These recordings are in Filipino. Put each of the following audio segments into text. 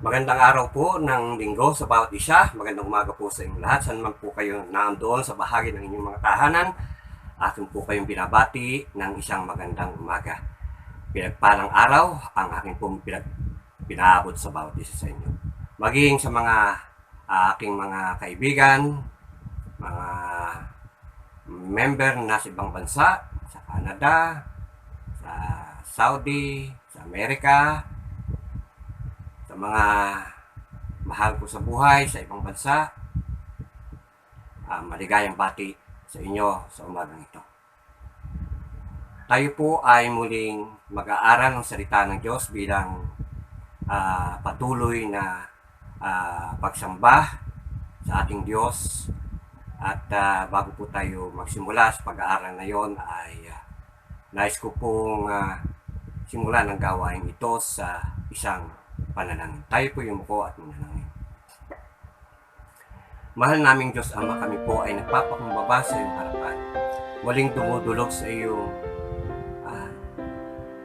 Magandang araw po ng linggo sa bawat isa. Magandang umaga po sa inyong lahat. Saan man po kayo nandoon sa bahagi ng inyong mga tahanan, akin po kayong binabati ng isang magandang umaga. Pinagpalang araw ang akin pong pinaabot sa bawat isa sa inyo. Maging sa mga aking mga kaibigan, mga member na sa ibang bansa, sa Canada, sa Saudi, sa Amerika, sa mga mahal ko sa buhay sa ibang bansa, maligayang bati sa inyo sa umagang ito. Tayo po ay muling mag-aaral ng salita ng Diyos bilang patuloy na pagsamba sa ating Diyos. At bago po tayo magsimula sa pag-aaral na yon ay nais ko pong simulan ang gawain ito sa isang panalangin. Tayo po yumuko at manalangin. Mahal naming Diyos Ama, kami po ay nagpapakumbaba sa iyong harapan. Muling dumudulog sa iyong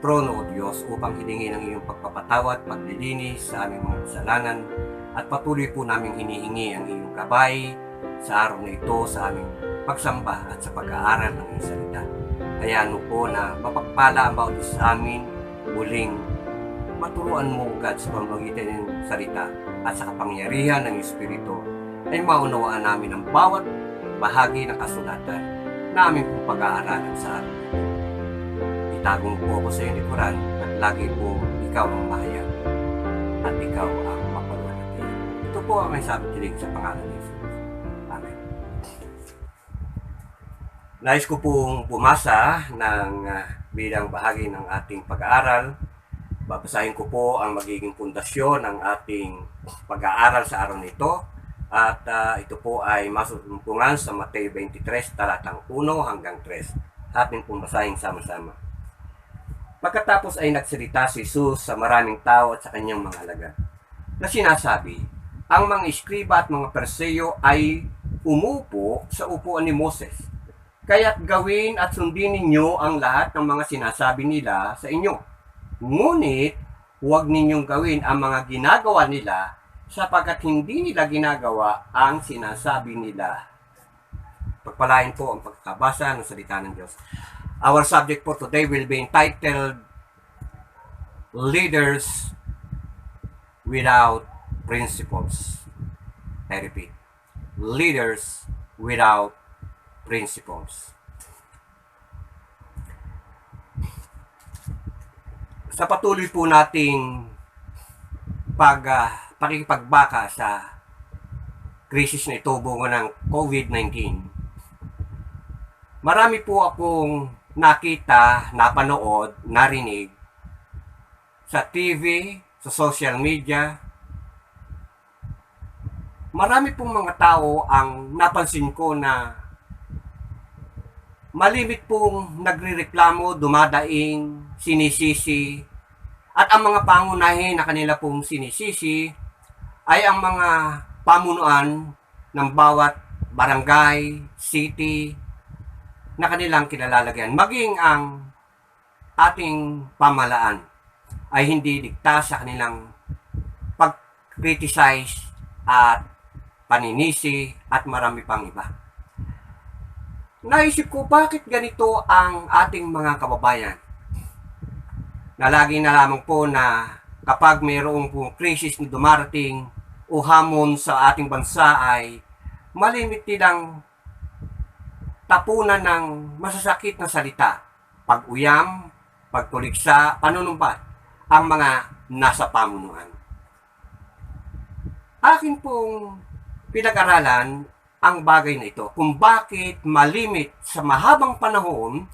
trono, O Diyos, upang hilingin ang iyong pagpapatawad, paglilinis sa aming mga kasalanan, at patuloy po naming hinihingi ang iyong gabay sa araw na ito sa aming pagsamba at sa pag-aaral ng iyong salita. Hayaan mo po na mapagpala ang bawat isa sa amin, muling maturuan mo, God, sa pamamagitan ng salita at sa kapangyarihan ng Espiritu, ay maunawaan namin ang bawat bahagi ng kasulatan na aming pong pag-aaralan sa araw. Itagong po ako sa iyong likuran at lagi po ikaw ang mahayag at ikaw ang mapalwalhati. Ito po ang may sabi kilig sa pangalan ni Jesus. Amen. Nais ko pong bumasa ng bilang bahagi ng ating pag-aaral. Babasahin ko po ang magiging pundasyon ng ating pag-aaral sa araw nito. At ito po ay masumpungan sa Mateo 23, talatang 1 hanggang 3. Ating pong basahin sama-sama. Pagkatapos ay nagsalita si Jesus sa maraming tao at sa kanyang mga alagad, na sinasabi, ang mga iskriba at mga Parseyo ay umupo sa upuan ni Moses. Kaya't gawin at sundin ninyo ang lahat ng mga sinasabi nila sa inyo. Ngunit, huwag ninyong gawin ang mga ginagawa nila sapagkat hindi nila ginagawa ang sinasabi nila. Pagpalain po ang pagkabasa ng salita ng Diyos. Our subject for today will be entitled Leaders Without Principles. I repeat, Leaders Without Principles. Sa patuloy po nating pakikipagbaka sa krisis na ito bunga ng COVID-19, marami po akong nakita, napanood, narinig sa TV, sa social media. Marami pong mga tao ang napansin ko na malimit pong nagrereklamo, dumadaing, sinisisi, at ang mga pangunahin na kanila pong sinisisi ay ang mga pamunuan ng bawat barangay, city na kanilang kinalalagyan. Maging ang ating pamahalaan ay hindi ligtas sa kanilang pag-criticize at paninisi at marami pang iba. Naisip ko, bakit ganito ang ating mga kababayan? Na lagi na lamang po na kapag mayroong pong krisis na dumarating o hamon sa ating bansa ay malimit nilang tapunan ng masasakit na salita, pag-uyam, pagtuliksa, panunumbat ang mga nasa pamunuan. Akin pong pinag-aralan ang bagay na ito, kung bakit malimit sa mahabang panahon,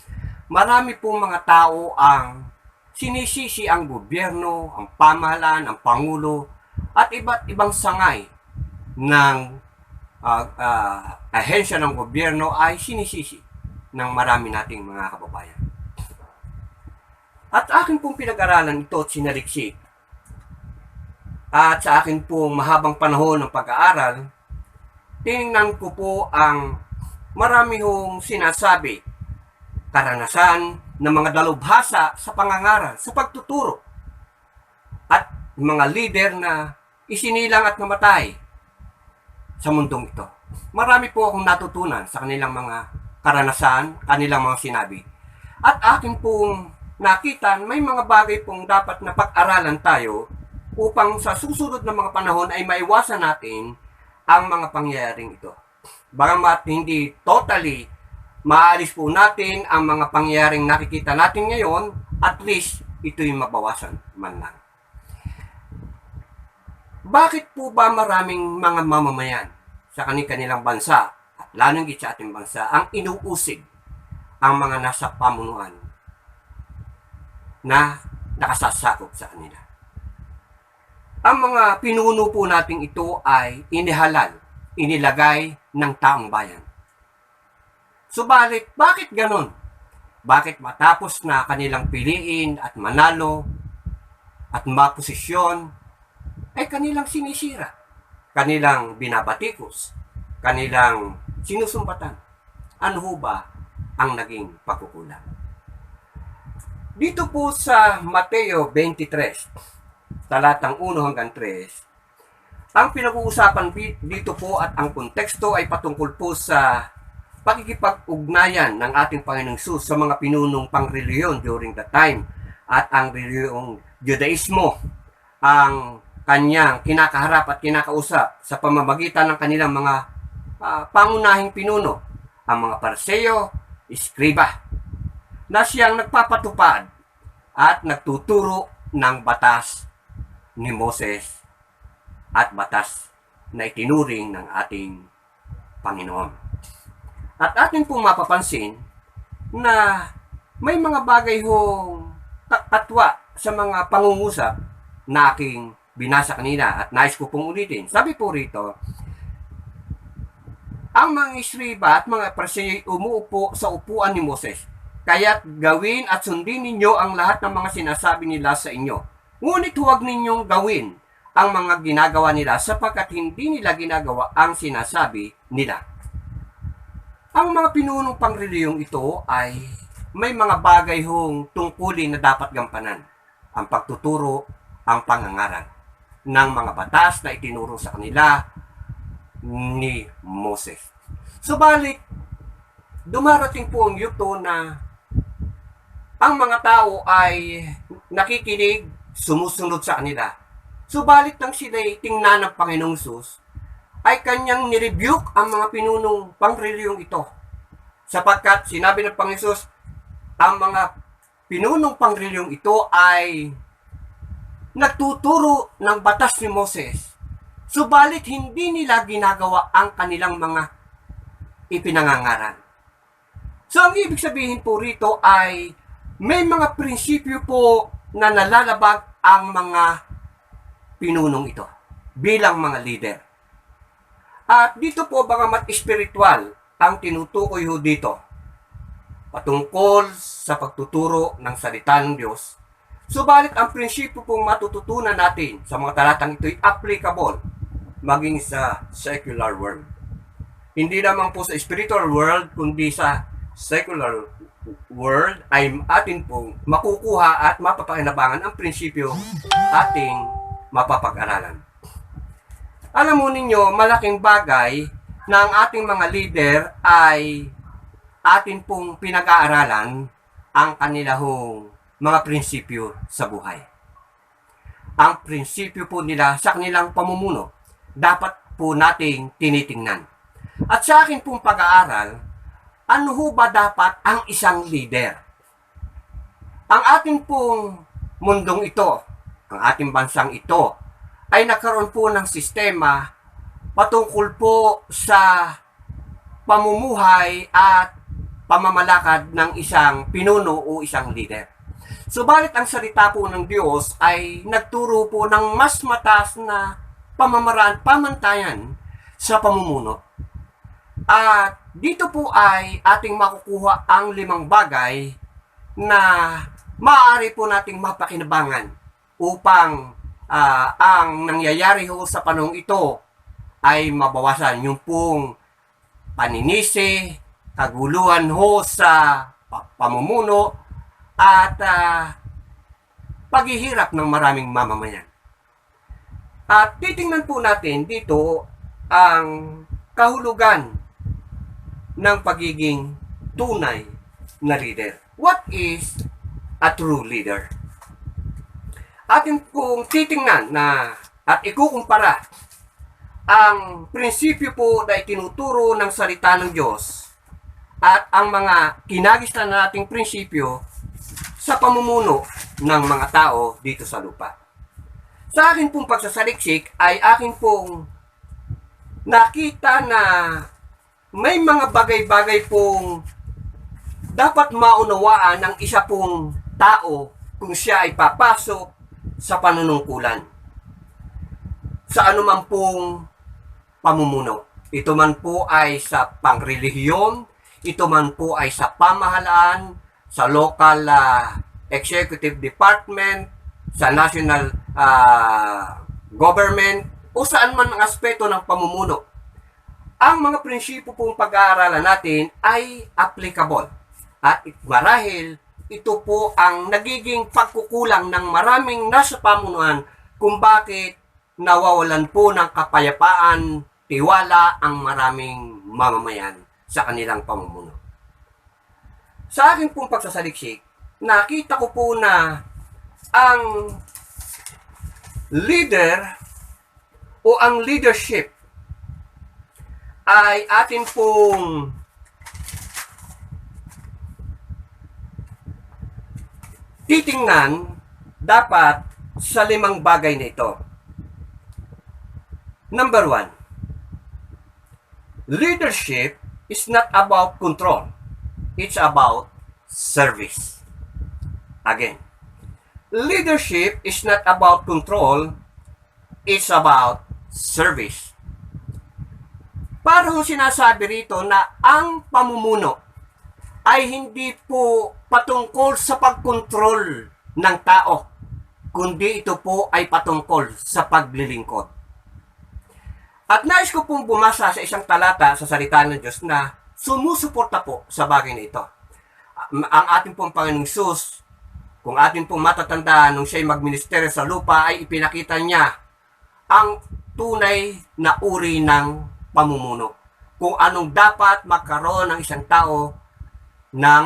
marami pong mga tao ang sinisisi ang gobyerno, ang pamahalaan, ang pangulo, at iba't ibang sangay ng ahensya ng gobyerno ay sinisisi ng marami nating mga kababayan. At akin pong pinag-aralan ito at sinaliksik. At sa akin pong mahabang panahon ng pag-aaral, tingnan ko po ang marami hong sinasabi, karanasan ng mga dalubhasa sa pangangaral, sa pagtuturo, at mga leader na isinilang at namatay sa mundong ito. Marami po akong natutunan sa kanilang mga karanasan, kanilang mga sinabi. At akin pong nakita, may mga bagay pong dapat na pag-aralan tayo upang sa susunod na mga panahon ay maiwasan natin ang mga pangyayaring ito. Bagamat hindi totally maalis po natin ang mga pangyayaring nakikita natin ngayon, at least ito'y mabawasan man lang. Bakit po ba maraming mga mamamayan sa kanilang bansa at lalong sa ating bansa ang inuusig ang mga nasa pamunuan na nakasasakop sa kanila? Ang mga pinuno po nating ito ay inilagay ng taong bayan. Subalit, bakit ganon? Bakit matapos na kanilang piliin at manalo at maposisyon, ay kanilang sinisira, kanilang binabatikos, kanilang sinusumbatan? Ano ho ba ang naging pagkukulang? Dito po sa Mateo 23, talatang 1 hanggang 3, ang pinag-uusapan dito po at ang konteksto ay patungkol po sa pakikipag-ugnayan ng ating Panginoong Hesus sa mga pinunong pangreliyon during that time, at ang reliyong Judaismo ang kanyang kinakaharap at kinakausap sa pamamagitan ng kanilang mga pangunahing pinuno, ang mga Pariseo, Iskriba, na siyang nagpapatupad at nagtuturo ng batas ni Moses at batas na itinuring ng ating Panginoon. At atin pong mapapansin na may mga bagay hong katwa sa mga pangungusap na aking binasa kanina at nais ko pong ulitin. Sabi po rito, ang mga Iskriba at mga Pariseo umuupo sa upuan ni Moses, kaya't gawin at sundin ninyo ang lahat ng mga sinasabi nila sa inyo. Ngunit huwag ninyong gawin ang mga ginagawa nila sapagkat hindi nila ginagawa ang sinasabi nila. Ang mga pinunong pangreliyong ito ay may mga bagay hong tungkulin na dapat gampanan. Ang pagtuturo, ang pangangaral ng mga batas na itinuro sa kanila ni Moses. Subalit, dumarating po ang yugto na ang mga tao ay nakikinig, sumusunod sa kanila. Subalit nang sila'y tingnan ng Panginoong Hesus, ay kanyang nirebuke ang mga pinunong pangreliyong ito. Sapagkat sinabi ng Panginoong Hesus, ang mga pinunong pangreliyong ito ay nagtuturo ng batas ni Moses. Subalit hindi nila ginagawa ang kanilang mga ipinangangaral. So ang ibig sabihin po rito ay may mga prinsipyo po na nalalabag ang mga pinunong ito bilang mga leader. At dito po bagamat espiritual ang tinutukoy ho dito patungkol sa pagtuturo ng salita ng Diyos, subalit ang prinsipyo pong matututunan natin sa mga talatang ito ay applicable maging sa secular world. Hindi lamang po sa spiritual world, kundi sa secular world ay atin pong makukuha at mapapakinabangan ang prinsipyo ating mapapag-aralan. Alam mo ninyo, malaking bagay na ang ating mga leader ay atin pong pinag-aaralan ang kanilahong mga prinsipyo sa buhay. Ang prinsipyo po nila sa kanilang pamumuno, dapat po nating tinitingnan. At sa akin pong pag-aaral, ano ho ba dapat ang isang leader? Ang ating pong mundong ito, ang ating bansang ito, ay nagkaroon po ng sistema patungkol po sa pamumuhay at pamamalakad ng isang pinuno o isang leader. Subalit ang salita po ng Diyos ay nagturo po ng mas mataas na pamamaraan, pamantayan sa pamumuno. At dito po ay ating makukuha ang 5 bagay na maaari po nating mapakinabangan upang ang nangyayari ho sa panahong ito ay mabawasan. Yung pong paninisi, kaguluhan ho sa pamumuno at paghihirap ng maraming mamamayan. At titingnan po natin dito ang kahulugan ng pagiging tunay na leader. What is a true leader? Atin pong titingnan na at ikukumpara ang prinsipyo po na itinuturo ng salita ng Diyos at ang mga kinagisnan nating prinsipyo sa pamumuno ng mga tao dito sa lupa. Sa akin pong pagsasaliksik ay akin pong nakita na may mga bagay-bagay pong dapat maunawaan ng isa pong tao kung siya ay papasok sa panunungkulan. Sa anuman pong pamumuno. Ito man po ay sa pangrelihiyon, ito man po ay sa pamahalaan, sa local executive department, sa national government, o saan man ang aspeto ng pamumuno. Ang mga prinsipyo pong pag-aaralan natin ay applicable. At marahil, ito po ang nagiging pagkukulang ng maraming nasa pamunuan kung bakit nawawalan po ng kapayapaan, tiwala ang maraming mamamayan sa kanilang pamumuno. Sa aking pong pagsasaliksik, nakita ko po na ang leader o ang leadership ay atin pong titingnan dapat sa 5 bagay na ito. Number 1, leadership is not about control. It's about service. Again, leadership is not about control. It's about service. Parang sinasabi rito na ang pamumuno ay hindi po patungkol sa pagkontrol ng tao, kundi ito po ay patungkol sa paglilingkod. At nais ko pong bumasa sa isang talata sa salita ng Diyos na sumusuporta po sa bagay na ito. Ang ating pong Panginoong Hesus, kung ating pong matatandaan nung siya'y magministeryo sa lupa, ay ipinakita niya ang tunay na uri ng pamumuno. Kung anong dapat magkaroon ng isang tao ng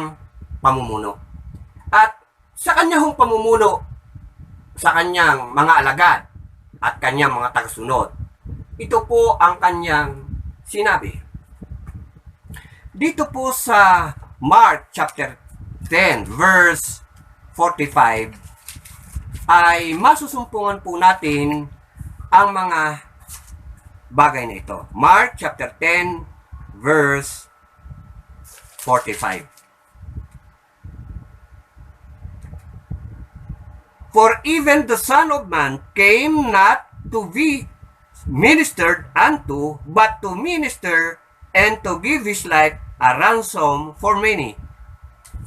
pamumuno. At sa kanyang pamumuno, sa kanyang mga alagad at kanyang mga tagasunod, ito po ang kanyang sinabi. Dito po sa Mark chapter 10 verse 45 ay masusumpungan po natin ang mga bagay na ito. Mark chapter 10 verse 45. For even the Son of Man came not to be ministered unto, but to minister and to give His life a ransom for many.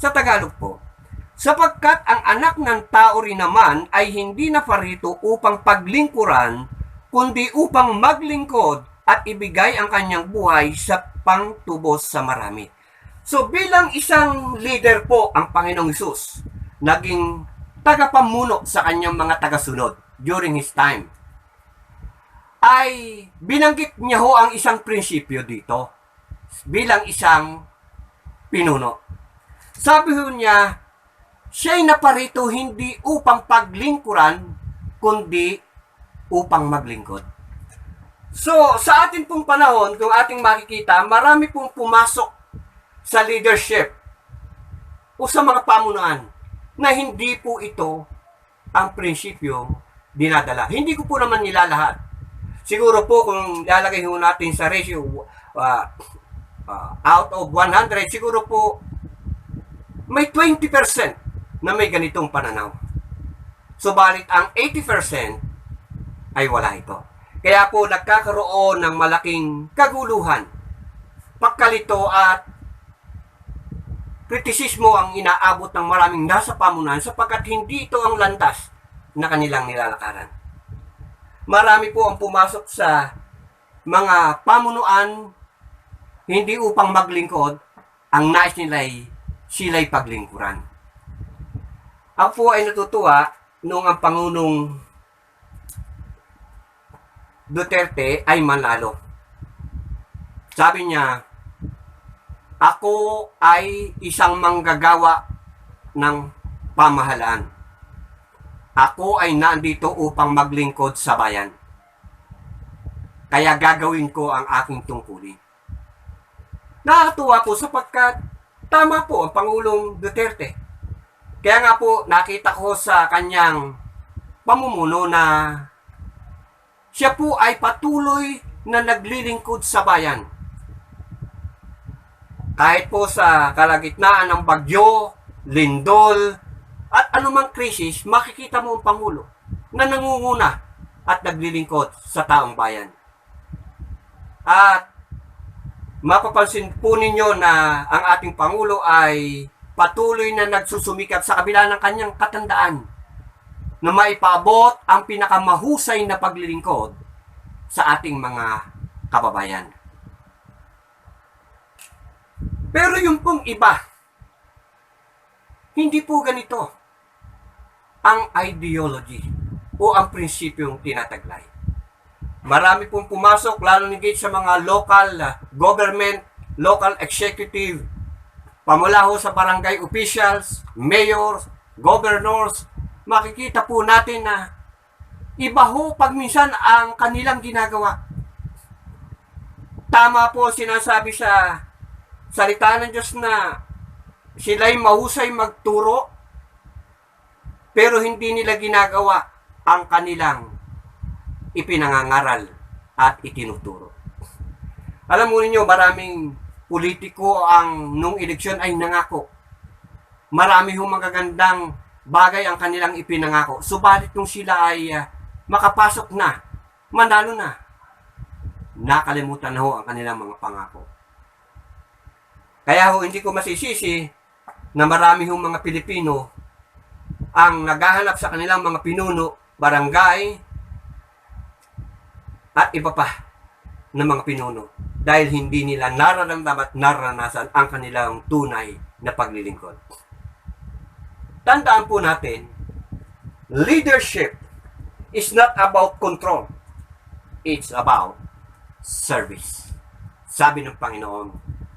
Sa Tagalog po, sapagkat ang anak ng tao rin naman ay hindi naparito upang paglingkuran, kundi upang maglingkod at ibigay ang kanyang buhay sa pangtubos sa marami. So bilang isang leader po ang Panginoong Hesus, naging tagapamuno sa kanyang mga tagasunod during His time, ay binanggit niya ho ang isang prinsipyo dito bilang isang pinuno. Sabi ho niya, siya'y naparito hindi upang paglingkuran, kundi upang maglingkod. So, sa atin pong panahon, kung ating makikita, marami pong pumasok sa leadership o sa mga pamunuan na hindi po ito ang prinsipyo dinadala. Hindi ko po naman nilalahat. Siguro po kung lalagay ho natin sa ratio out of 100, siguro po may 20% na may ganitong pananaw. Subalit ang 80% ay wala ito. Kaya po nagkakaroon ng malaking kaguluhan, pagkalito at kritisismo ang inaabot ng maraming nasa pamunuan sapagkat hindi ito ang landas na kanilang nilalakaran. Marami po ang pumasok sa mga pamunuan hindi upang maglingkod, ang nais nila ay sila'y paglingkuran. Ako po ay natutuwa noong ang Pangulong Duterte ay manalo. Sabi niya, ako ay isang manggagawa ng pamahalaan. Ako ay nandito upang maglingkod sa bayan. Kaya gagawin ko ang aking tungkulin. Nakakatuwa po sapagkat tama po ang Pangulong Duterte. Kaya nga po nakita ko sa kanyang pamumuno na siya po ay patuloy na naglilingkod sa bayan. Kahit po sa kalagitnaan ng bagyo, lindol, at anumang krisis, makikita mo ang Pangulo na nangunguna at naglilingkod sa taong bayan. At mapapansin po ninyo na ang ating Pangulo ay patuloy na nagsusumikap sa kabila ng kanyang katandaan na maipaabot ang pinakamahusay na paglilingkod sa ating mga kababayan. Pero yung pong iba, hindi po ganito ang ideology o ang prinsipyong tinataglay. Marami pong pumasok, lalo higit sa mga local government, local executive, pamula ho sa barangay officials, mayors, governors, makikita po natin na iba ho pag minsan ang kanilang ginagawa. Tama po sinasabi sa salita ng Diyos na sila'y mahusay magturo, pero hindi nila ginagawa ang kanilang ipinangangaral at itinuturo. Alam mo ninyo, maraming politiko ang nung eleksyon ay nangako. Marami hong magagandang bagay ang kanilang ipinangako. Subalit nung sila ay makapasok na, manalo na, nakalimutan na ho ang kanilang mga pangako. Kaya ho, hindi ko masisisi na marami hong mga Pilipino ang naghahanap sa kanilang mga pinuno, barangay, at iba pa ng mga pinuno dahil hindi nila nararamdaman at naranasan ang kanilang tunay na paglilingkod. Tandaan po natin, leadership is not about control. It's about service. Sabi ng Panginoon,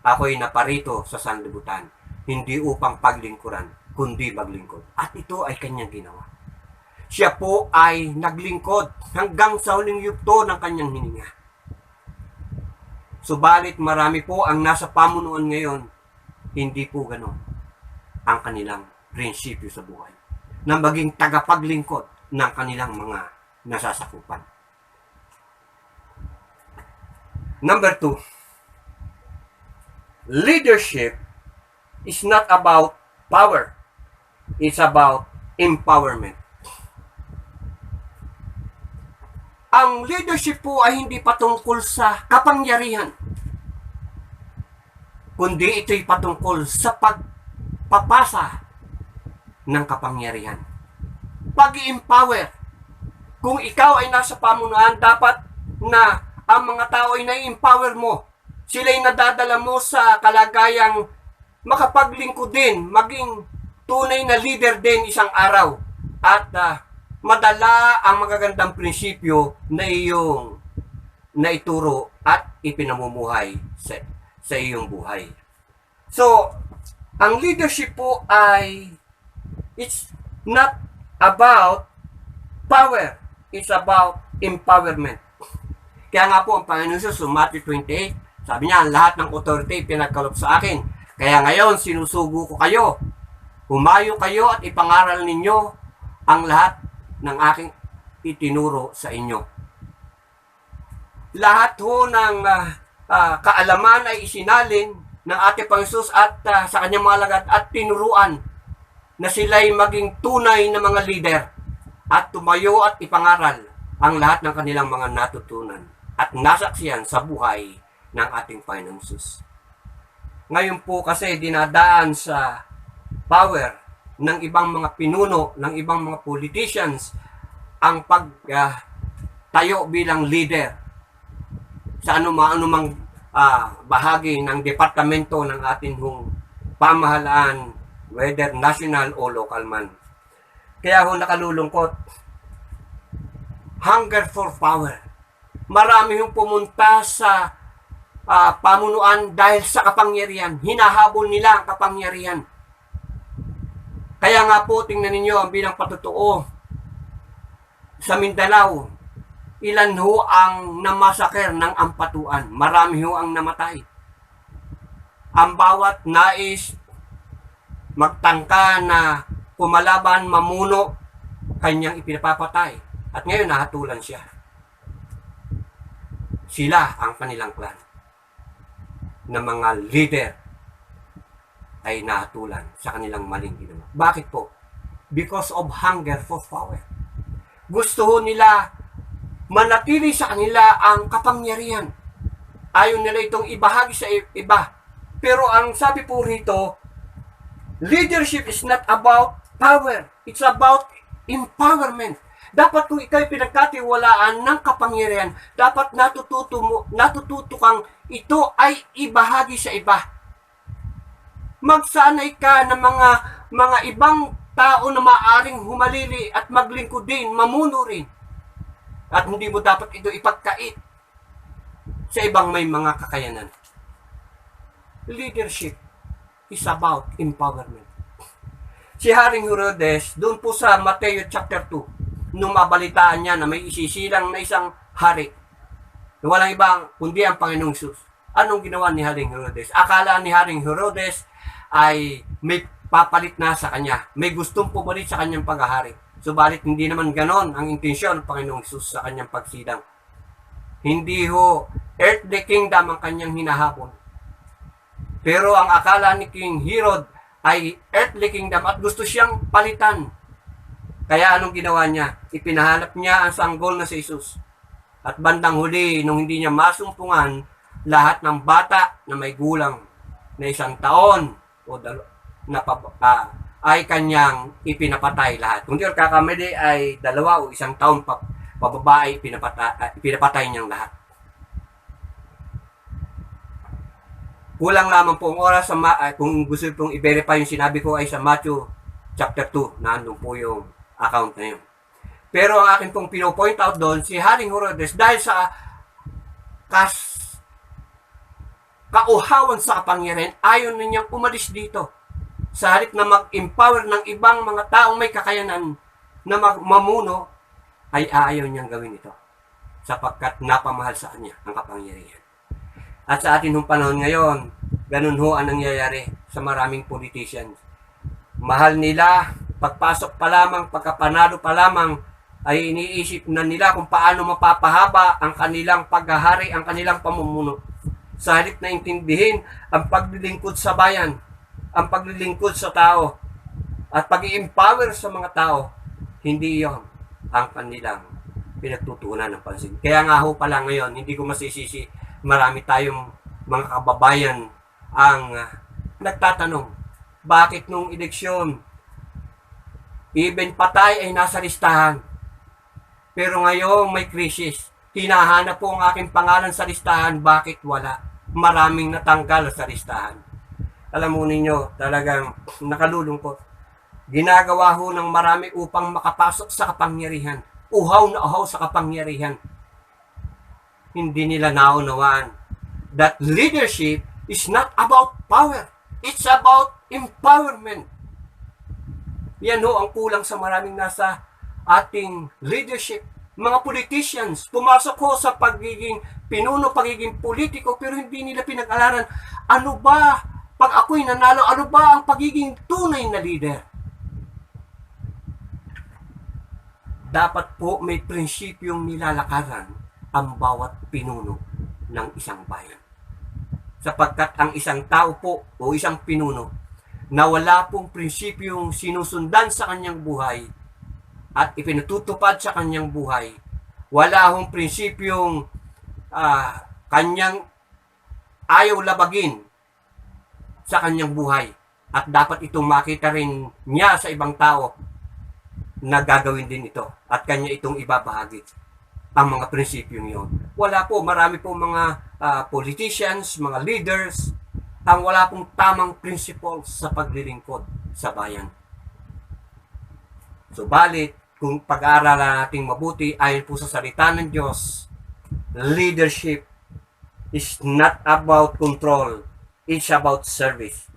ako'y naparito sa sanlibutan, hindi upang paglingkuran, kundi maglingkod. At ito ay kanyang ginawa. Siya po ay naglingkod hanggang sa huling yugto ng kanyang hininga. Subalit marami po ang nasa pamunuan ngayon, hindi po ganon ang kanilang prinsipyo sa buhay, na maging tagapaglingkod ng kanilang mga nasasakupan. Number 2, leadership is not about power. It's about empowerment. Ang leadership po ay hindi patungkol sa kapangyarihan, kundi ito'y patungkol sa pagpapasa ng kapangyarihan. Pag-i-empower. Kung ikaw ay nasa pamunuan, dapat na ang mga tao ay na-empower mo. Sila'y nadadala mo sa kalagayang makapaglingkod din, maging tunay na leader din isang araw. At madala ang magagandang prinsipyo na iyong naituro at ipinamumuhay sa iyong buhay. So, ang leadership po ay it's not about power. It's about empowerment. Kaya nga po ang Panginoon sa Matthew 28, sabi niya, ang lahat ng authority pinagkaloob sa akin. Kaya ngayon, sinusugo ko kayo. Humayo kayo at ipangaral ninyo ang lahat ng aking itinuro sa inyo. Lahat ho ng kaalaman ay isinalin ng ating Panginoon at sa kanyang mga alagad at tinuruan na sila'y maging tunay na mga leader at tumayo at ipangaral ang lahat ng kanilang mga natutunan at nasaksihan sa buhay ng ating Panginoong Hesus. Ngayon po kasi dinadaan sa power ng ibang mga pinuno, ng ibang mga politicians ang pagtayo bilang leader sa anumang bahagi ng departamento ng ating pamahalaan, whether national o local man. Kaya ho nakalulungkot, hunger for power. Marami yung pumunta sa pamunuan dahil sa kapangyarihan. Hinahabol nila ang kapangyarihan. Kaya nga po, tingnan ninyo ang bilang patotoo. Sa Mindanao, ilan ho ang namasaker ng Ampatuan? Marami ho ang namatay. Ang bawat nais magtangka na pumalaban, mamuno, kanyang ipinapapatay. At ngayon nahatulan siya. Sila ang kanilang clan na mga leader ay nahatulan sa kanilang maling ginawa. Bakit po? Because of hunger for power. Gusto ho nila manatili sa kanila ang kapangyarihan. Ayaw nila itong ibahagi sa iba. Pero ang sabi po rito, leadership is not about power. It's about empowerment. Dapat kung ikaw pinagkatiwalaan ng kapangyarihan, dapat natututo kang ito ay ibahagi sa iba. Magsanay ka ng mga ibang tao na maaring humalili at maglingkod din, mamuno rin. At hindi mo dapat ito ipagkait sa ibang may mga kakayanan. Leadership is about empowerment. Si Haring Herodes, doon po sa Mateo chapter 2, nung mabalitaan niya na may isisilang na isang hari, na walang ibang kundi ang Panginoong Hesus. Anong ginawa ni Haring Herodes? Akala ni Haring Herodes ay may papalit na sa kanya. May gustong pumalit sa kanyang paghahari. Subalit hindi naman ganon ang intensyon ng Panginoong Hesus sa kanyang pagsidang. Hindi ho earthly kingdom ang kanyang hinahabol. Pero ang akala ni King Herod ay earthly kingdom at gusto siyang palitan. Kaya anong ginawa niya? Ipinahanap niya ang sanggol na si Jesus. At bandang huli, nung hindi niya masumpungan, lahat ng bata na may gulang na 1 taon o ay kanyang ipinapatay lahat. Kung di kakamali ay 2 o 1 taon pababa ay pinapatay niyang lahat. Kulang lamang po ang oras kung gusto pong i-verify yung sinabi ko ay sa Matthew chapter 2, nandun po yung account na yun. Pero ang akin pong pino-point out doon, si Haring Herodes, dahil sa kauhawan sa kapangyarihan, ayaw na niyang umalis dito. Sa halip na mag-empower ng ibang mga taong may kakayanan na mamuno, ay ayaw niyang gawin ito. Sapagkat napamahal sa kanya ang kapangyarihan. At sa atin hong panahon ngayon, ganun ho ang nangyayari sa maraming politicians. Mahal nila, pagpasok pa lamang, pagkapanalo pa lamang, ay iniisip na nila kung paano mapapahaba ang kanilang paghahari, ang kanilang pamumuno. Sa halip na intindihin ang paglilingkod sa bayan, ang paglilingkod sa tao, at pag-i-empower sa mga tao, hindi yon ang kanilang pinagtutuunan ng pansin. Kaya nga ho pala ngayon, hindi ko masisisi, marami tayong mga kababayan ang nagtatanong, bakit nung eleksyon, even patay ay nasa listahan. Pero ngayon may krisis. Hinahanap po ang aking pangalan sa listahan, bakit wala? Maraming natanggal sa listahan. Alam mo ninyo, talagang nakalulungkot. Ginagawa ho ng marami upang makapasok sa kapangyarihan. Uhaw na uhaw sa kapangyarihan. Hindi nila naunawaan that leadership is not about power. It's about empowerment. Yan ho ang kulang sa maraming nasa ating leadership. Mga politicians, pumasok ho sa pagiging pinuno, pagiging politiko, pero hindi nila pinag-alaran, ano ba, pag ako'y nanalo, ano ba ang pagiging tunay na leader? Dapat po may prinsipyong nilalakaran ang bawat pinuno ng isang bayan. Sapagkat ang isang tao po o isang pinuno na wala pong prinsipyong sinusundan sa kanyang buhay at ipinatutupad sa kanyang buhay, wala hong prinsipyong kanyang ayaw labagin sa kanyang buhay at dapat itong makita rin niya sa ibang tao na gagawin din ito at kanya itong ibabahagi ang mga prinsipyong yun. Wala po, marami po mga politicians, mga leaders, ang wala pong tamang principles sa paglilingkod sa bayan. Subalit, kung pag-aaralan natin mabuti ayon po sa salita ng Diyos, leadership is not about control, it's about service.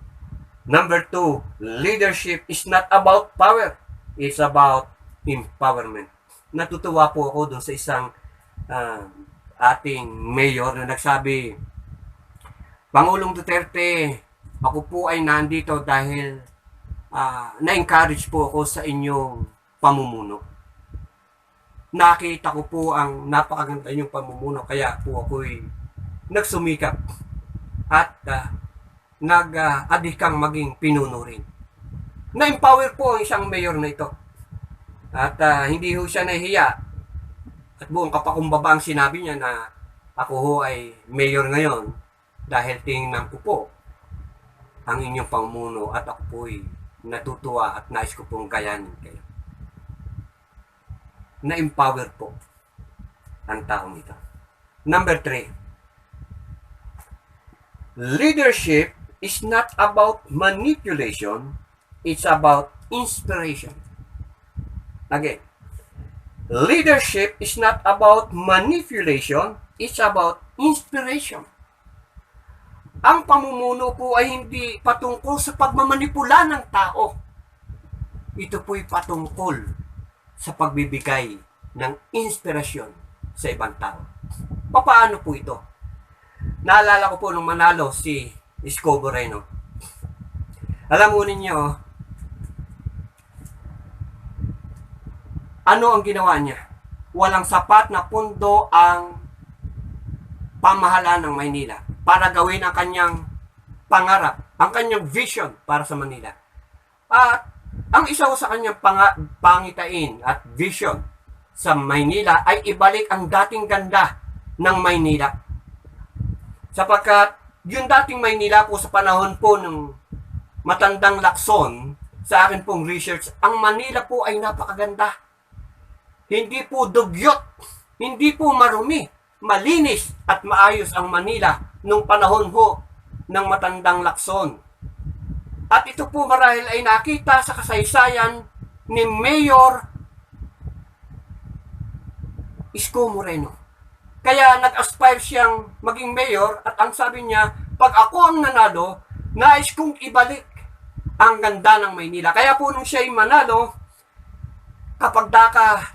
Number 2, leadership is not about power, it's about empowerment. Natutuwa po ako dun sa isang ating mayor na nagsabi, Pangulong Duterte, ako po ay nandito dahil na-encourage po ako sa inyong pamumuno. Nakita ko po ang napakaganda inyong pamumuno, kaya po ako'y nagsumikap at nag-adhikang maging pinuno rin. Na-empower po ang isang mayor na ito. At hindi ho siya nahihiya. At buong kapakumbaba ang sinabi niya na ako ho ay mayor ngayon dahil tingnan ko po ang inyong pamumuno at ako po'y natutuwa at nais ko pong gayanin kayo. Na-empower po ang taong ito. Number 3, leadership is not about manipulation, it's about inspiration. Again, leadership is not about manipulation, it's about inspiration. Ang pamumuno po ay hindi patungkol sa pagmamanipula ng tao. Ito po'y patungkol sa pagbibigay ng inspirasyon sa ibang tao. Paano po ito? Naalala ko po nung manalo si Isko Moreno. Alam mo ninyo, ano ang ginawa niya? Walang sapat na pundo ang pamahalaan ng Maynila para gawin ang kanyang pangarap, ang kanyang vision para sa Manila. At ang isa sa kanyang pangitain at vision sa Maynila ay ibalik ang dating ganda ng Maynila. Sapagkat yung dating Maynila po sa panahon po ng matandang Lacson, sa akin pong research, ang Manila po ay napakaganda. Hindi po dugyot, hindi po marumi, malinis at maayos ang Manila nung panahon ho ng matandang Lacson. At ito po marahil ay nakita sa kasaysayan ni Mayor Isko Moreno. Kaya nag-aspire siyang maging mayor at ang sabi niya, pag ako ang nanalo, nais kong ibalik ang ganda ng Maynila. Kaya po nung siya'y manalo, kapag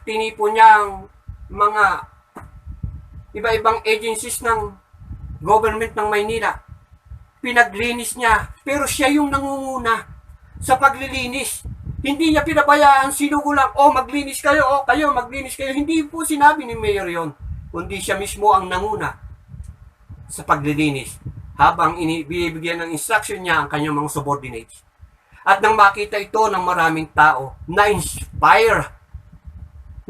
tinipo niya ang mga iba-ibang agencies ng government ng Maynila, pinaglinis niya. Pero siya yung nangunguna sa paglilinis. Hindi niya pinabayaan sino lang, maglinis kayo, kayo maglinis kayo. Hindi po sinabi ni Mayor yon, kundi siya mismo ang nanguna sa paglilinis habang binibigyan ng instruction niya ang kanyang mga subordinates. At nang makita ito ng maraming tao, na-inspire.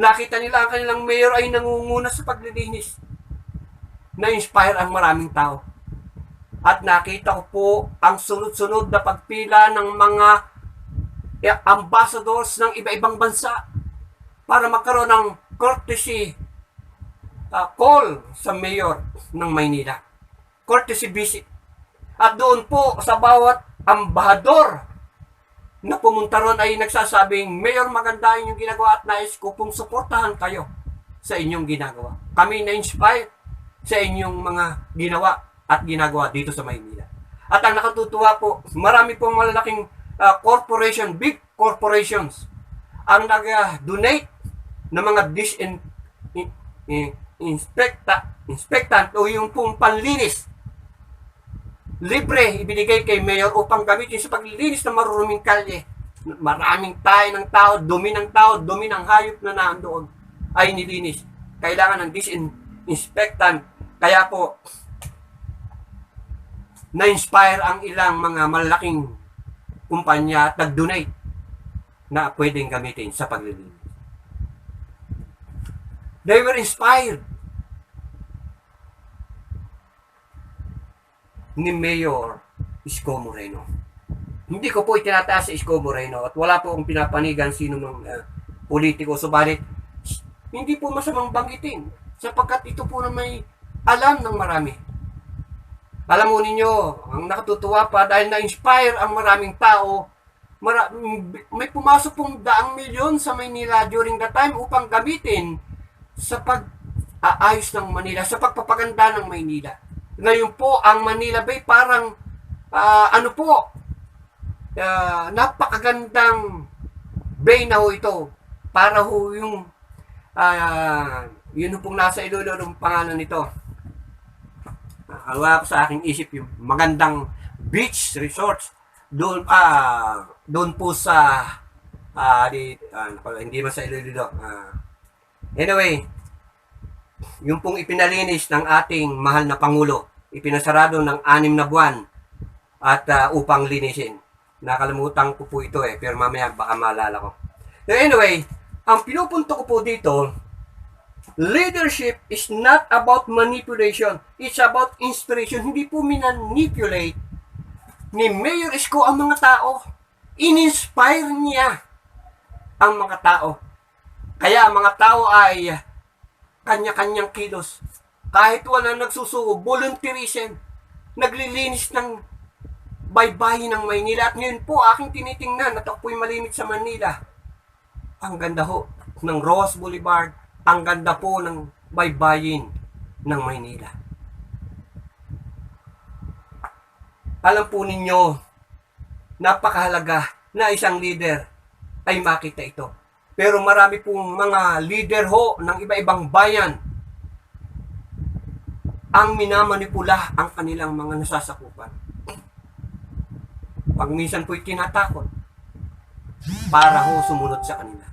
Nakita nila ang kanilang mayor ay nangunguna sa paglilinis. Na-inspire ang maraming tao. At nakita ko po ang sunod-sunod na pagpila ng mga ambassadors ng iba-ibang bansa para magkaroon ng courtesy call sa mayor ng Maynila. Courtesy visit. At doon po sa bawat ambahador na pumunta ron ay nagsasabing, Mayor, maganda yung ginagawa at nais ko pong suportahan kayo sa inyong ginagawa. Kami na-inspire sa inyong mga ginawa at ginagawa dito sa Maynila. At ang nakatutuwa po, marami pong malalaking corporation, big corporations, ang nag-donate ng mga inspectant o yung pong panlinis. Libre ibinigay kay Mayor upang gamitin sa paglilinis ng maruruming kalye. Maraming tayo ng tao, dumi ng hayop na nandoon ay nilinis. Kailangan ng disinfectant. Kaya po, na-inspire ang ilang mga malaking kumpanya at nag-donate na pwedeng gamitin sa paglilinis. They were inspired ni Mayor Isko Moreno. Hindi ko po itinataas si Isko Moreno at wala po akong pinapanigan sino ng politiko. Subalit, hindi po masamang banggitin sapagkat ito po na may alam ng marami. Alam mo ninyo, ang nakatutuwa pa dahil na-inspire ang maraming tao, may pumasok pong 100 milyon sa Maynila during the time upang gamitin sa pag-aayos ng Manila, sa pagpapaganda ng Maynila. Ngayon po, ang Manila Bay parang napakagandang bay na ho ito. Para ho yung yun pong nasa Iloilo ng pangalan nito. Wala ko sa aking isip yung magandang beach resorts doon po sa hindi man sa Iloilo. Anyway, yung pong ipinalinis ng ating mahal na Pangulo, ipinasarado ng 6 na buwan at upang linisin. Nakalimutan ko po ito pero mamaya baka maalala ko. Anyway, ang pinupunto ko po dito, leadership is not about manipulation. It's about inspiration. Hindi po minanipulate ni Mayor Isko ang mga tao. In-inspire niya ang mga tao. Kaya ang mga tao ay kanya-kanyang kilos. Kahit wala nagsusuko, volunteerism, naglilinis ng baybayin ng Maynila. At ngayon po, aking tinitingnan at ako po'y malimit sa Manila. Ang ganda ho ng Ross Boulevard, ang ganda po ng baybayin ng Maynila. Alam po ninyo, napakahalaga na isang leader ay makita ito. Pero marami pong mga leader ho ng iba-ibang bayan ang minamanipula ang kanilang mga nasasakupan. Pag minsan po'y tinatakot para ho sumunod sa kanila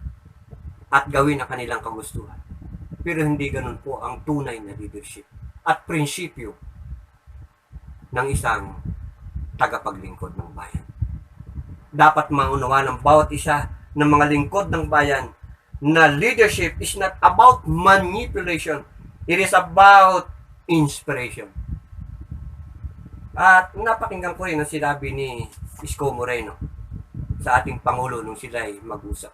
at gawin ang kanilang kagustuhan. Pero hindi ganun po ang tunay na leadership at prinsipyo ng isang tagapaglingkod ng bayan. Dapat maunawa ng bawat isa ng mga lingkod ng bayan na leadership is not about manipulation. It is about inspiration. At napakinggan ko rin ang sinabi ni Isko Moreno sa ating Pangulo nung sila ay mag-usap.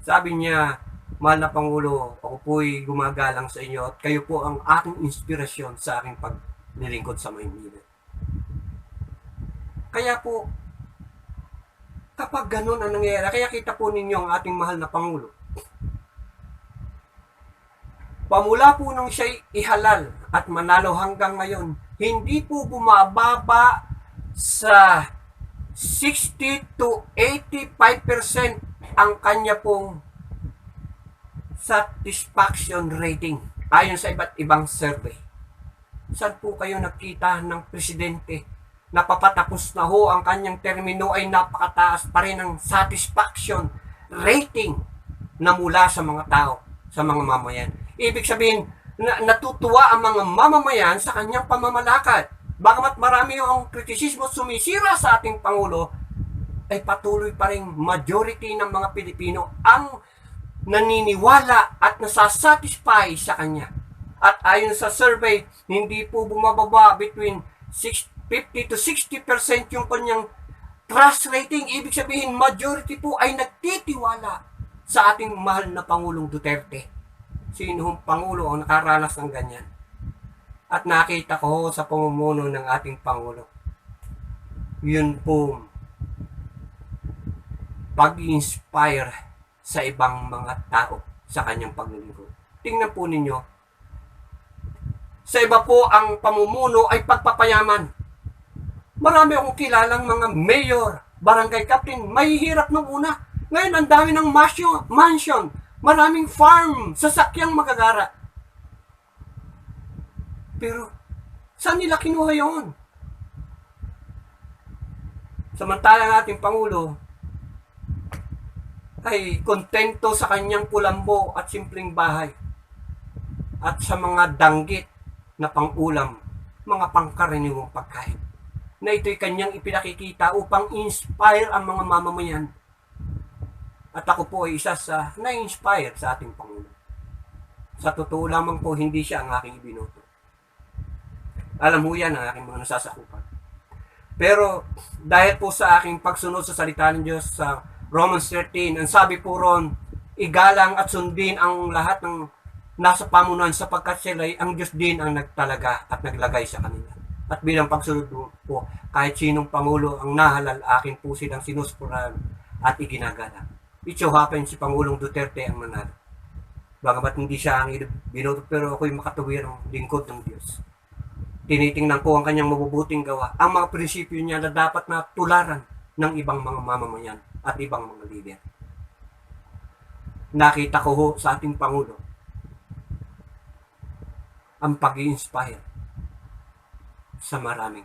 Sabi niya, mahal na Pangulo, ako po'y gumagalang sa inyo at kayo po ang aking inspirasyon sa aking paglilingkod sa Maynila. Kaya po, kapag ganun ang nangyayari, kaya kita po ninyo ang ating mahal na Pangulo. Pamula po nung siya'y ihalal at manalo hanggang ngayon, hindi po bumababa sa 60 to 85% ang kanya pong satisfaction rating ayon sa iba't ibang survey. Saan po kayo nakita ng presidente na papatapos na ho ang kanyang termino ay napakataas pa rin ang satisfaction rating na mula sa mga tao, sa mga mamayan. Ibig sabihin, natutuwa ang mga mamamayan sa kanyang pamamalakad. Bagamat marami ang kritisismo sumisira sa ating Pangulo, ay patuloy pa rin majority ng mga Pilipino ang naniniwala at nasasatisfy sa kanya. At ayon sa survey, hindi po bumababa between 50 to 60% yung kanyang trust rating. Ibig sabihin, majority po ay nagtitiwala sa ating mahal na Pangulong Duterte. Sino hong Pangulo ang nakaranas ng ganyan? At nakita ko sa pamumuno ng ating Pangulo, yun po pag-inspire sa ibang mga tao sa kanyang paglilingkod. Tingnan po ninyo, sa iba po ang pamumuno ay pagpapayaman. Marami akong kilalang mga mayor, barangay captain, mahihirap nung una. Ngayon, ang dami ng mansion, maraming farm, sasakyang magagara. Pero, saan nila kinuha yun? Samantalang ating Pangulo ay kontento sa kanyang kulambo at simpleng bahay at sa mga danggit na pang-ulam, mga pangkaraniwang pagkain na ito'y kanyang ipinakikita upang inspire ang mga mamamayan. At ako po ay isa sa na-inspire sa ating Pangulo. Sa totoo lamang po, hindi siya ang aking ibinoto. Alam mo yan ang aking mga nasasakupan. Pero dahil po sa aking pagsunod sa salita ng Diyos sa Romans 13, ang sabi po ron, igalang at sundin ang lahat ng nasa pamunuan sapagkat sila ang Diyos din ang nagtalaga at naglagay sa kanila. At bilang pagsunod po, kahit sinong Pangulo ang nahalal, akin po silang sinuspuran at iginagalang. It so happen si Pangulong Duterte ang manalo. Bagamat hindi siya ang binoto, pero ako'y makatuwirang lingkod ng Diyos. Tinitingnan ko ang kanyang mabubuting gawa, ang mga prinsipyo niya na dapat na tularan ng ibang mga mamamayan at ibang mga lider. Nakita ko ho sa ating Pangulo ang pag-i-inspire sa maraming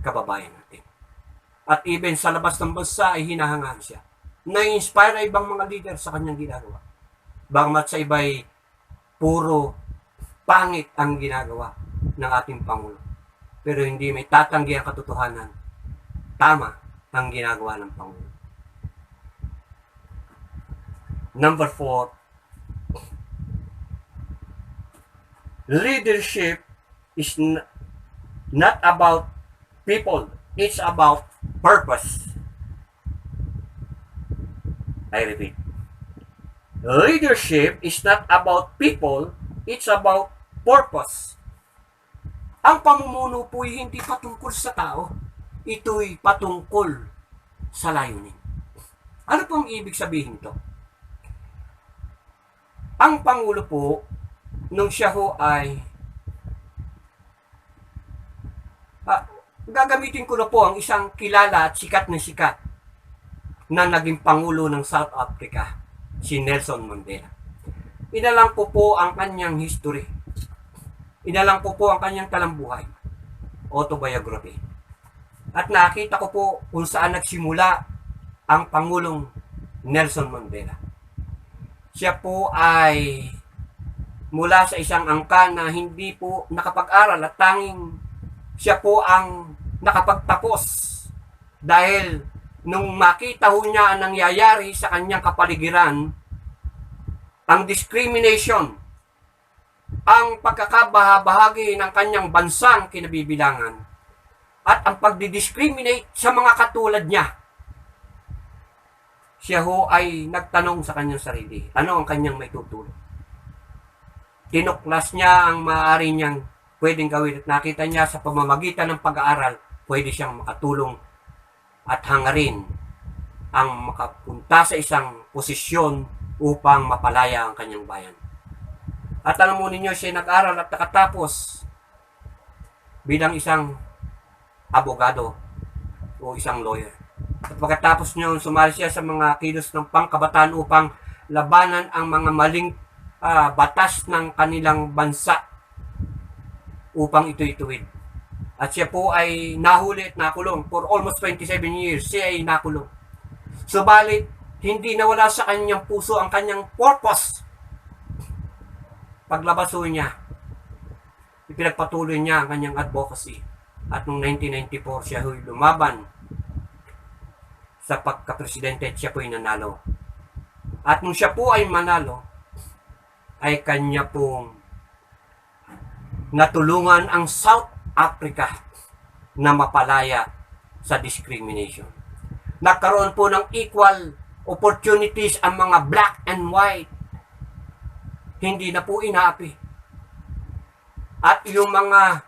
kababayan natin. At even sa labas ng bansa ay hinahangaan siya. Na-inspire ay ibang mga leader sa kanyang ginagawa. Bagamat sa iba'y puro pangit ang ginagawa ng ating Pangulo. Pero hindi may tatanggi ang katotohanan. Tama ang ginagawa ng Pangulo. Number 4, leadership is not about people. It's about purpose. I repeat. Leadership is not about people. It's about purpose. Ang pamumuno po ay hindi patungkol sa tao. Ito'y patungkol sa layunin. Ano pong ibig sabihin ito? Ang Pangulo po, nung siya ho ay gagamitin ko na po ang isang kilala at sikat na naging Pangulo ng South Africa, si Nelson Mandela. Inalang ko po ang kanyang history. Inalang ko po ang kanyang talambuhay, autobiography. At nakita ko po kung saan nagsimula ang Pangulong Nelson Mandela. Siya po ay mula sa isang angkan na hindi po nakapag-aral at tanging siya po ang nakapagtapos dahil nung makita ho niya ang nangyayari sa kanyang kapaligiran, ang discrimination, ang pagkakabahabahagi ng kanyang bansang kinabibilangan, at ang pagdidiscriminate sa mga katulad niya, siya ho ay nagtanong sa kanyang sarili, ano ang kanyang may tutulong? Tinuklas niya ang maaari niyang pwedeng gawin at nakita niya sa pamamagitan ng pag-aaral, pwede siyang makatulong at hangarin ang makapunta sa isang posisyon upang mapalaya ang kanyang bayan. At alam mo ninyo, siya nag-aral at nakatapos bilang isang abogado o isang lawyer. At pagkatapos niya, sumali siya sa mga kilos ng pangkabataan upang labanan ang mga maling batas ng kanilang bansa upang ito'y tuwid. At siya po ay nahuli at nakulong for almost 27 years. Siya ay nakulong. Subalit, hindi nawala sa kanyang puso ang kanyang purpose. Paglabas niya, ipinagpatuloy niya ang kanyang advocacy. At noong 1994, siya ay lumaban sa pagka-presidente at siya po ay nanalo. At nung siya po ay manalo, ay kanya pong natulungan ang South Africa na mapalaya sa discrimination. Nagkaroon po ng equal opportunities ang mga black and white. Hindi na po inaapi. At yung mga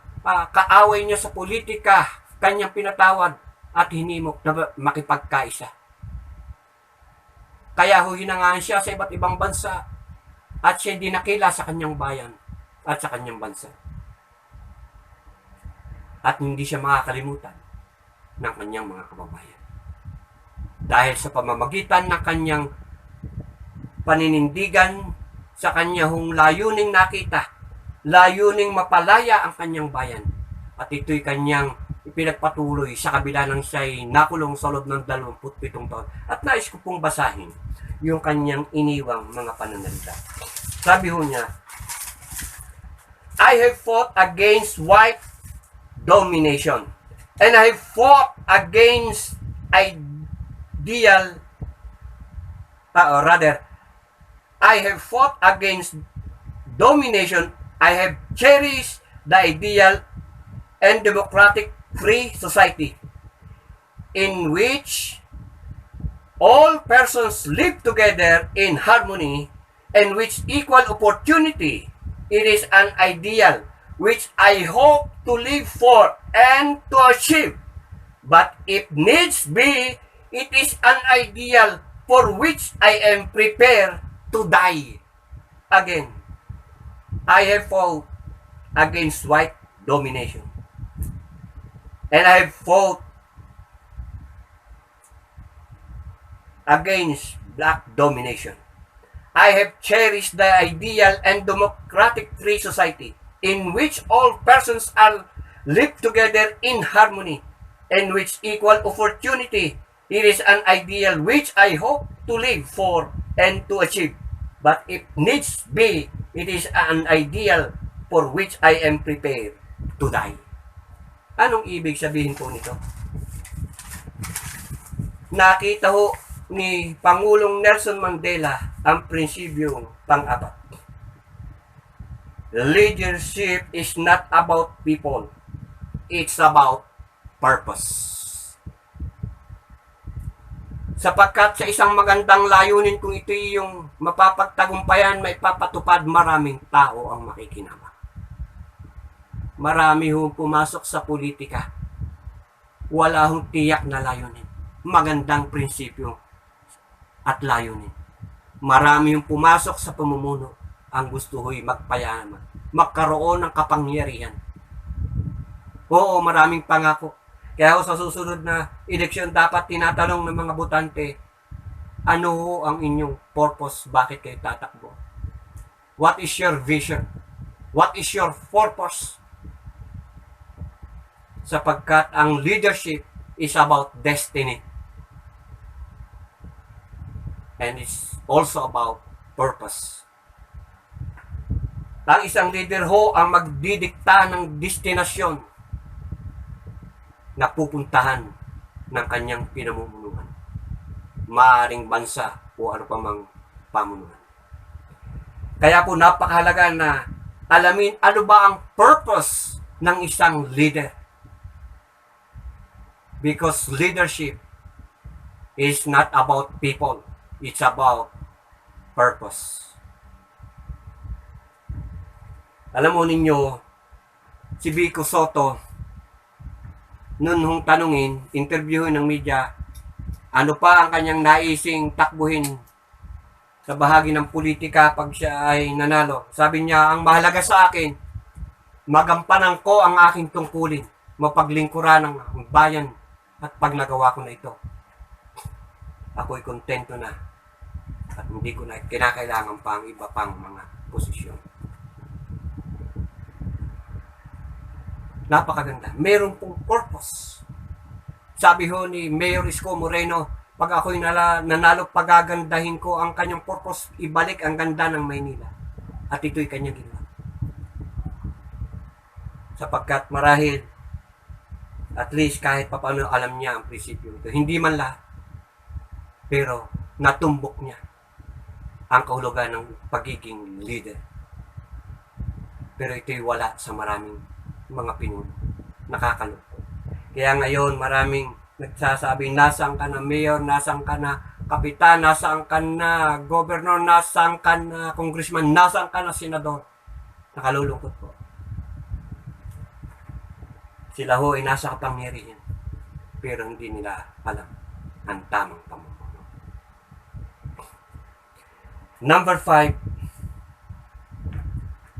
kaaway niya sa politika, kanyang pinatawad at hinimok na makipagkaisa. Kaya ho hinangaan siya sa iba't ibang bansa at siya hindi nakila sa kanyang bayan at sa kanyang bansa. At hindi siya makakalimutan ng kanyang mga kababayan. Dahil sa pamamagitan ng kanyang paninindigan sa kanyang layuning nakita, layuning mapalaya ang kanyang bayan. At ito'y kanyang ipinagpatuloy sa kabila ng siya'y nakulong sa loob ng 27 taon. At nais ko pong basahin yung kanyang iniwang mga pananalita. Sabi ho niya, I have fought against white domination and I have fought against I have fought against domination. I have cherished the ideal and democratic free society in which all persons live together in harmony and which equal opportunity. It is an ideal which I hope to live for and to achieve. But if needs be, it is an ideal for which I am prepared to die. again, I have fought against white domination. And I have fought against black domination. I have cherished the ideal and democratic free society in which all persons are live together in harmony and which equal opportunity. It is an ideal which I hope to live for and to achieve. But if needs be, it is an ideal for which I am prepared to die. Anong ibig sabihin po nito? Nakita ho ni Pangulong Nelson Mandela ang prinsipyong pang-apat. Leadership is not about people. It's about purpose. Sapagkat sa isang magandang layunin kung ito yung mapapagtagumpayan, may papatupad, maraming tao ang makikinabang. Marami hong pumasok sa politika. Wala hong tiyak na layunin. Magandang prinsipyo at layunin. Marami hong pumasok sa pamumuno. Ang gusto ho'y magpayaman. Magkaroon ng kapangyarihan. Oo, maraming pangako. Kaya sa susunod na eleksyon, dapat tinatanong ng mga botante, ano ho ang inyong purpose? Bakit kayo tatakbo? What is your vision? What is your purpose? Sapagkat ang leadership is about destiny. And it's also about purpose. Ang isang leader ho ang magdidikta ng destinasyon na pupuntahan ng kanyang pinamumunuan. Maaring bansa o ano pa mang pamunuan. Kaya po napakahalaga na alamin ano ba ang purpose ng isang leader. Because leadership is not about people. It's about purpose. Alam mo ninyo, si Vico Soto, noon hong tanungin, interviewin ng media, ano pa ang kanyang naising takbuhin sa bahagi ng politika pag siya ay nanalo. Sabi niya, ang mahalaga sa akin, magampanan ko ang aking tungkulin, mapaglingkuran ng bayan at pag nagawa ko na ito, ako'y kontento na at hindi ko na kinakailangan pa ang iba pang mga posisyon. Napakaganda. Meron pong purpose. Sabi ho ni Mayor Isko Moreno, pag ako'y nanalo, pagagandahin ko ang kanyang purpose, ibalik ang ganda ng Maynila. At ito'y kanyang ginawa. Sapagkat marahil, at least kahit papaano alam niya ang prinsipyo ito. Hindi man lahat, pero natumbok niya ang kahulugan ng pagiging leader. Pero ito'y wala sa maraming mga pinuno. Nakakalungkot. Kaya ngayon maraming nagsasabi, nasaan ka na mayor, nasaan ka na kapitan, nasaan ka na governor, nasaan ka na congressman, nasaan ka na senador. Nakalulungkot po. Sila ho ay nasa kapangyarihan, pero hindi nila alam ang tamang pamumuno. Number 5,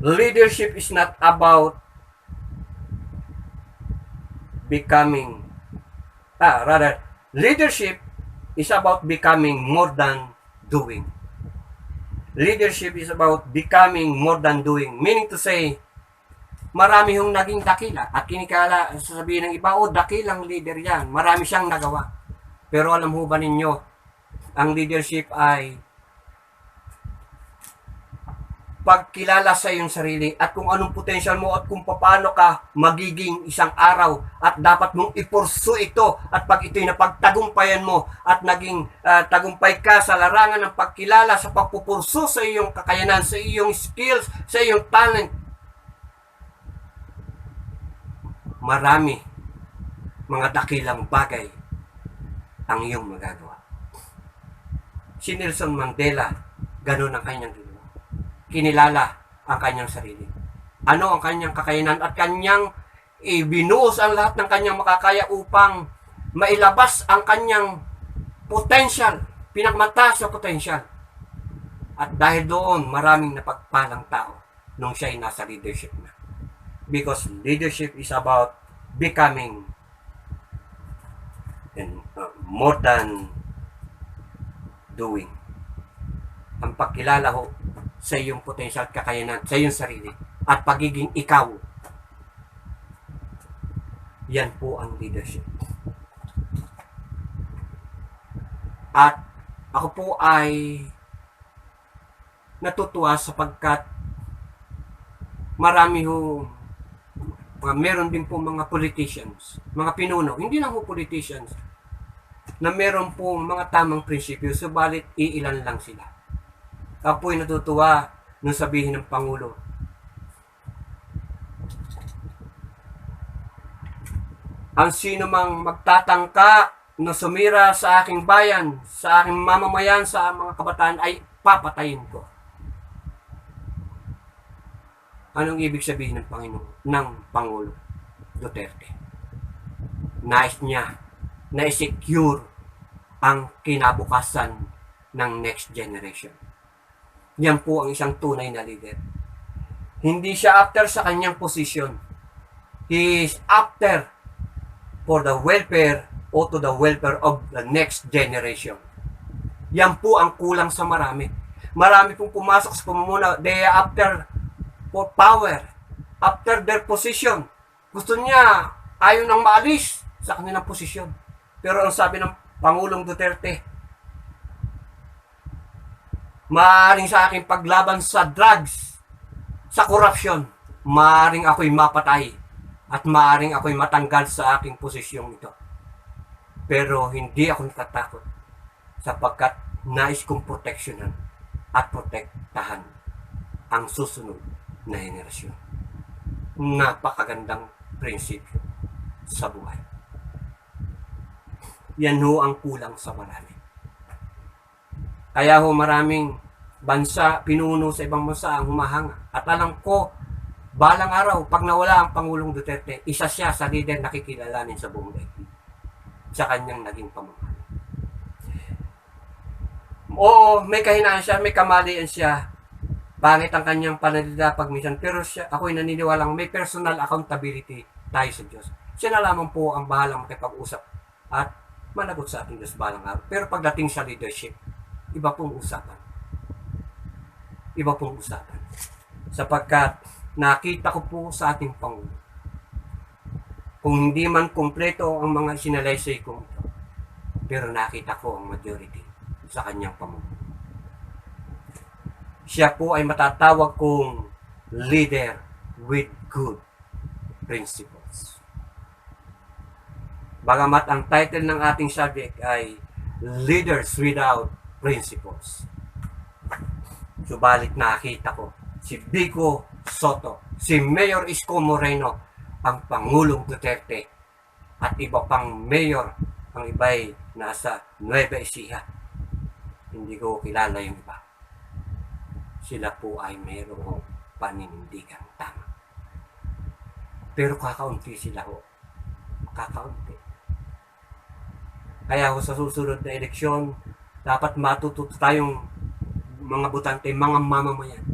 leadership is not about becoming, leadership is about becoming more than doing. Leadership is about becoming more than doing. Meaning to say, marami hong naging dakila at kinikala, sasabihin ng iba, dakilang leader yan. Marami siyang nagawa. Pero alam ho ba ninyo, ang leadership ay pagkilala sa iyong sarili at kung anong potential mo at kung paano ka magiging isang araw at dapat mong ipursu ito at pag ito'y napagtagumpayan mo at naging tagumpay ka sa larangan ng pagkilala sa pagpupursu sa iyong kakayanan, sa iyong skills, sa iyong talent. Marami mga dakilang bagay ang iyong magagawa. Si Nelson Mandela, ganun ang kanyang ginawa. Kinilala ang kanyang sarili. Ano ang kanyang kakayanan at kanyang ibinuhos ang lahat ng kanyang makakaya upang mailabas ang kanyang potential, pinagmataas na potential. At dahil doon, maraming napagpalang tao nung siya ay nasa leadership na. Because leadership is about becoming and more than doing. Ang pagkilala ho sa iyong potential at kakayanan, sa iyong sarili, at pagiging ikaw. Yan po ang leadership. At ako po ay natutuwa sapagkat marami ho, meron din po mga politicians, mga pinuno, hindi lang po politicians, na meron po mga tamang prinsipyo, subalit iilan lang sila. Ako po ay natutuwa nung sabihin ng Pangulo, ang sino mang magtatangka na sumira sa aking bayan, sa aking mamamayan, sa mga kabataan ay papatayin ko. Anong ibig sabihin ng Panginoon, ng Pangulo Duterte? Nais niya na i-secure ang kinabukasan ng next generation. Yan po ang isang tunay na leader. Hindi siya after sa kanyang posisyon. He is after for the welfare o to the welfare of the next generation. Yan po ang kulang sa marami. Marami pong pumasok sa pamumuno, they are after for power, after their position. Gusto niya, ayaw nang maalis sa kanilang posisyon. Pero ang sabi ng Pangulong Duterte, maaaring sa aking paglaban sa drugs, sa corruption, maaaring ako'y mapatay at maaaring ako'y matanggal sa aking posisyong ito. Pero hindi ako natatakot sapagkat nais kong proteksyonan at protektahan ang susunod na henerasyon. Napakagandang prinsipyo sa buhay. Yan ho ang kulang sa marami. Kaya ho maraming bansa, pinuno sa ibang bansa ang humahanga. At alam ko, balang araw, pag nawala ang Pangulong Duterte, isa siya sa leader na kikilalanin sa buong daigdig sa kanyang naging pamumuhay. Oo, may kahinaan siya, may kamalian siya. Pangit ang kanyang pananalita pag minsan, pero siya, ako'y naniniwalang may personal accountability tayo sa Diyos. Siya na lamang po ang bahalang makipag-usap at managot sa ating Diyos balang araw. Pero pagdating sa leadership, iba pong usapan. Iba pong usapan. Sapagkat nakita ko po sa ating Pangulo, kung hindi man kompleto ang mga sinalaysay ko, pero nakita ko ang majority sa kanyang pamumuhay. Siya po ay matatawag kong leader with good principles. Bagamat ang title ng ating subject ay Leaders Without Principles. Subalit nakita ko si Vico Soto, si Mayor Isko Moreno, ang Pangulong Duterte, at iba pang mayor, ang iba'y nasa Nueva Ecija. Hindi ko kilala yung iba. Sila po ay mayroong paninindigang tama. Pero kakaunti sila ho. Kakaunti. Kaya ho sa susunod na eleksyon, dapat matututo tayong mga butante, mga mamamayan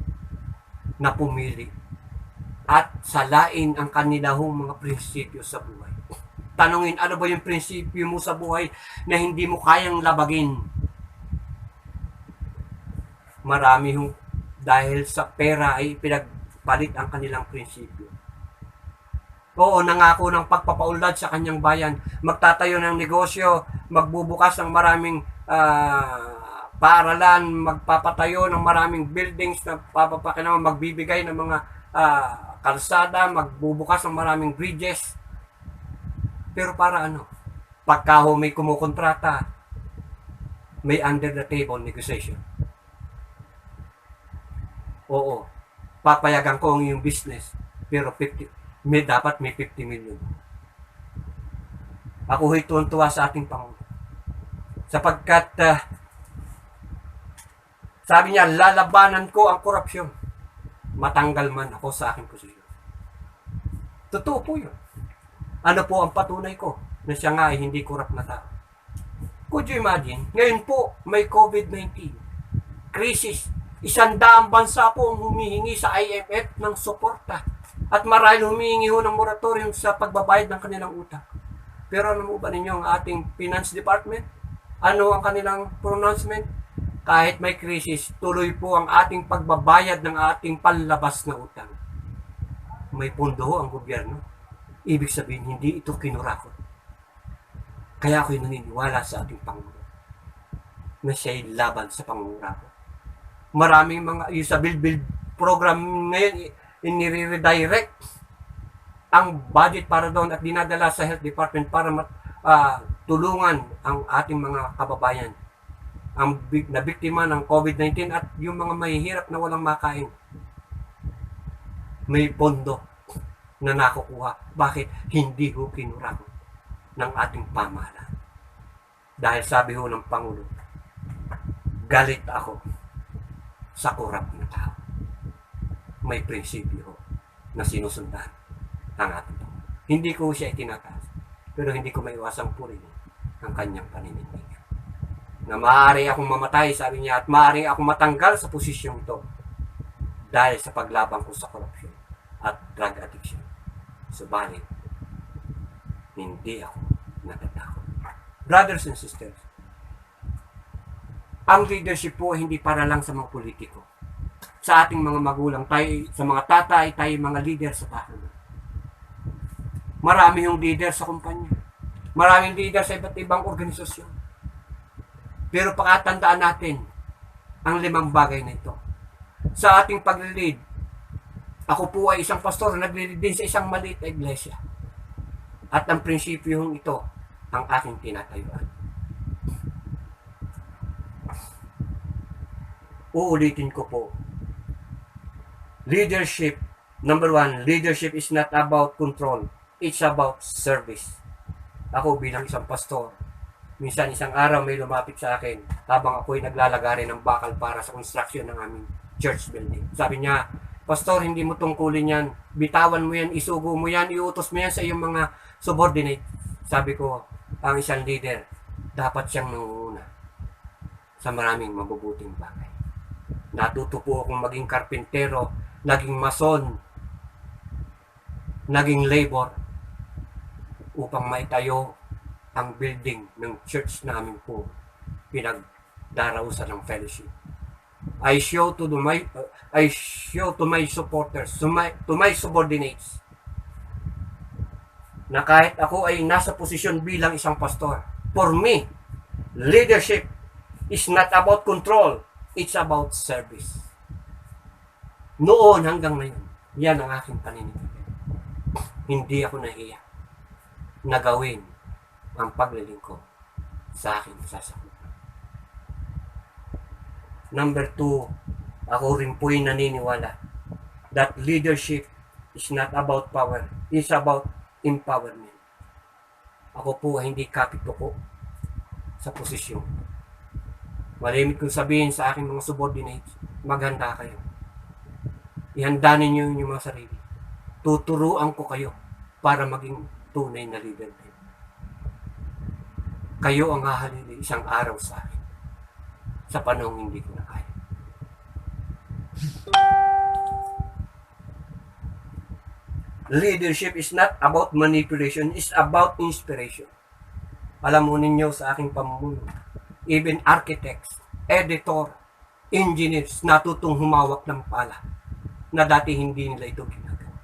na pumili at salain ang kanilang mga prinsipyo sa buhay. Tanungin, ano ba yung prinsipyo mo sa buhay na hindi mo kayang labagin? Marami hong dahil sa pera ay pinagpalit ang kanilang prinsipyo. Oo, nangako ng pagpapaunlad sa kanyang bayan, magtatayo ng negosyo, magbubukas ng maraming paaralan, magpapatayo ng maraming buildings na papapakinawa, magbibigay ng mga kalsada, magbubukas ng maraming bridges. Pero para ano? Pagka may kumukontrata, may under the table negotiation. Oo, papayagan ko ang iyong business, pero dapat may 50 million. Ako ay tuwan-tuwa sa ating Pangulo. Sapagkat, sabi niya, lalabanan ko ang korupsyon. Matanggal man ako sa aking posisyon. Totoo po yun. Ano po ang patunay ko na siya nga ay hindi korap na tao? Could you imagine? Ngayon po, may COVID-19. Crisis 100 bansa po ang humihingi sa IMF ng suporta. At marahil humihingi ho ng moratorium sa pagbabayad ng kanilang utang. Pero ano mo ba ninyo ang ating Finance Department? Ano ang kanilang pronouncement? Kahit may krisis, tuloy po ang ating pagbabayad ng ating panlabas na utang. May pondo ang gobyerno. Ibig sabihin, hindi ito kinurakot. Kaya ako'y naniniwala sa ating Pangulo na siya'y laban sa pangurakot. Maraming mga, yung sa build program ngayon, inire-redirect ang budget para doon at dinadala sa Health Department para tulungan ang ating mga kababayan ang nabiktima ng COVID-19 at yung mga mahihirap na walang makain. May pondo na nakukuha. Bakit? Hindi ho kinurakot ng ating pamahalaan. Dahil sabi ho ng Pangulo, galit ako sa korap na tao. May prinsipyo na sinusundan ang ating Pangulo. Hindi ko siya itinataas, pero hindi ko maiwasang purihin ang kanyang paninindigan. Na maaari akong mamatay, sabi niya, at maaari akong matanggal sa posisyong ito dahil sa paglabang ko sa korupsyon at drug addiction. Subalit, hindi ako natatakot. Brothers and sisters, ang leadership po hindi para lang sa mga politiko. Sa ating mga magulang, tayo, sa mga tatay, tayo mga leader sa tahanan. Marami yung leader sa kumpanya. Maraming leader sa iba't ibang organisasyon. Pero pakatandaan natin ang 5 bagay na ito. Sa ating pag-lead, ako po ay isang pastor na nag-lead din sa isang maliit na iglesia. At ang prinsipyo ito ang aking tinatayuan. Uulitin ko po. Leadership, number 1, leadership is not about control. It's about service. Ako bilang isang pastor, minsan isang araw may lumapit sa akin habang ako'y naglalagari ng bakal para sa construction ng aming church building. Sabi niya, Pastor, hindi mo tungkulin yan. Bitawan mo yan, isugo mo yan, iutos mo yan sa iyong mga subordinate. Sabi ko, ang isang leader, dapat siyang nangunguna sa maraming mabubuting bagay. Natuto po akong maging karpintero, naging mason, naging labor upang maitayo ang building ng church namin po pinagdarausan ng fellowship. I show to my supporters, to my subordinates, na kahit ako ay nasa posisyon bilang isang pastor, for me, leadership is not about control, it's about service. Noon hanggang ngayon, yan ang aking paninindigan. Hindi ako nahiya na gawin ang paglilingkod sa aking sasakupan. Number 2, ako rin po'y naniniwala that leadership is not about power, it's about empowerment. Ako po ay hindi kapito ko sa posisyon. Malimit kong sabihin sa aking mga subordinates, maghanda kayo. Ihanda ninyo yung mga sarili. Tuturuan ko kayo para maging tunay na leader din. Kayo ang hahalili isang araw sa akin sa panahong hindi ko na kaya. Leadership is not about manipulation, it's about inspiration. Alam mo ninyo sa aking pamumuno, even architects, editor, engineers, natutong humawak ng pala na dati hindi nila ito ginagawa.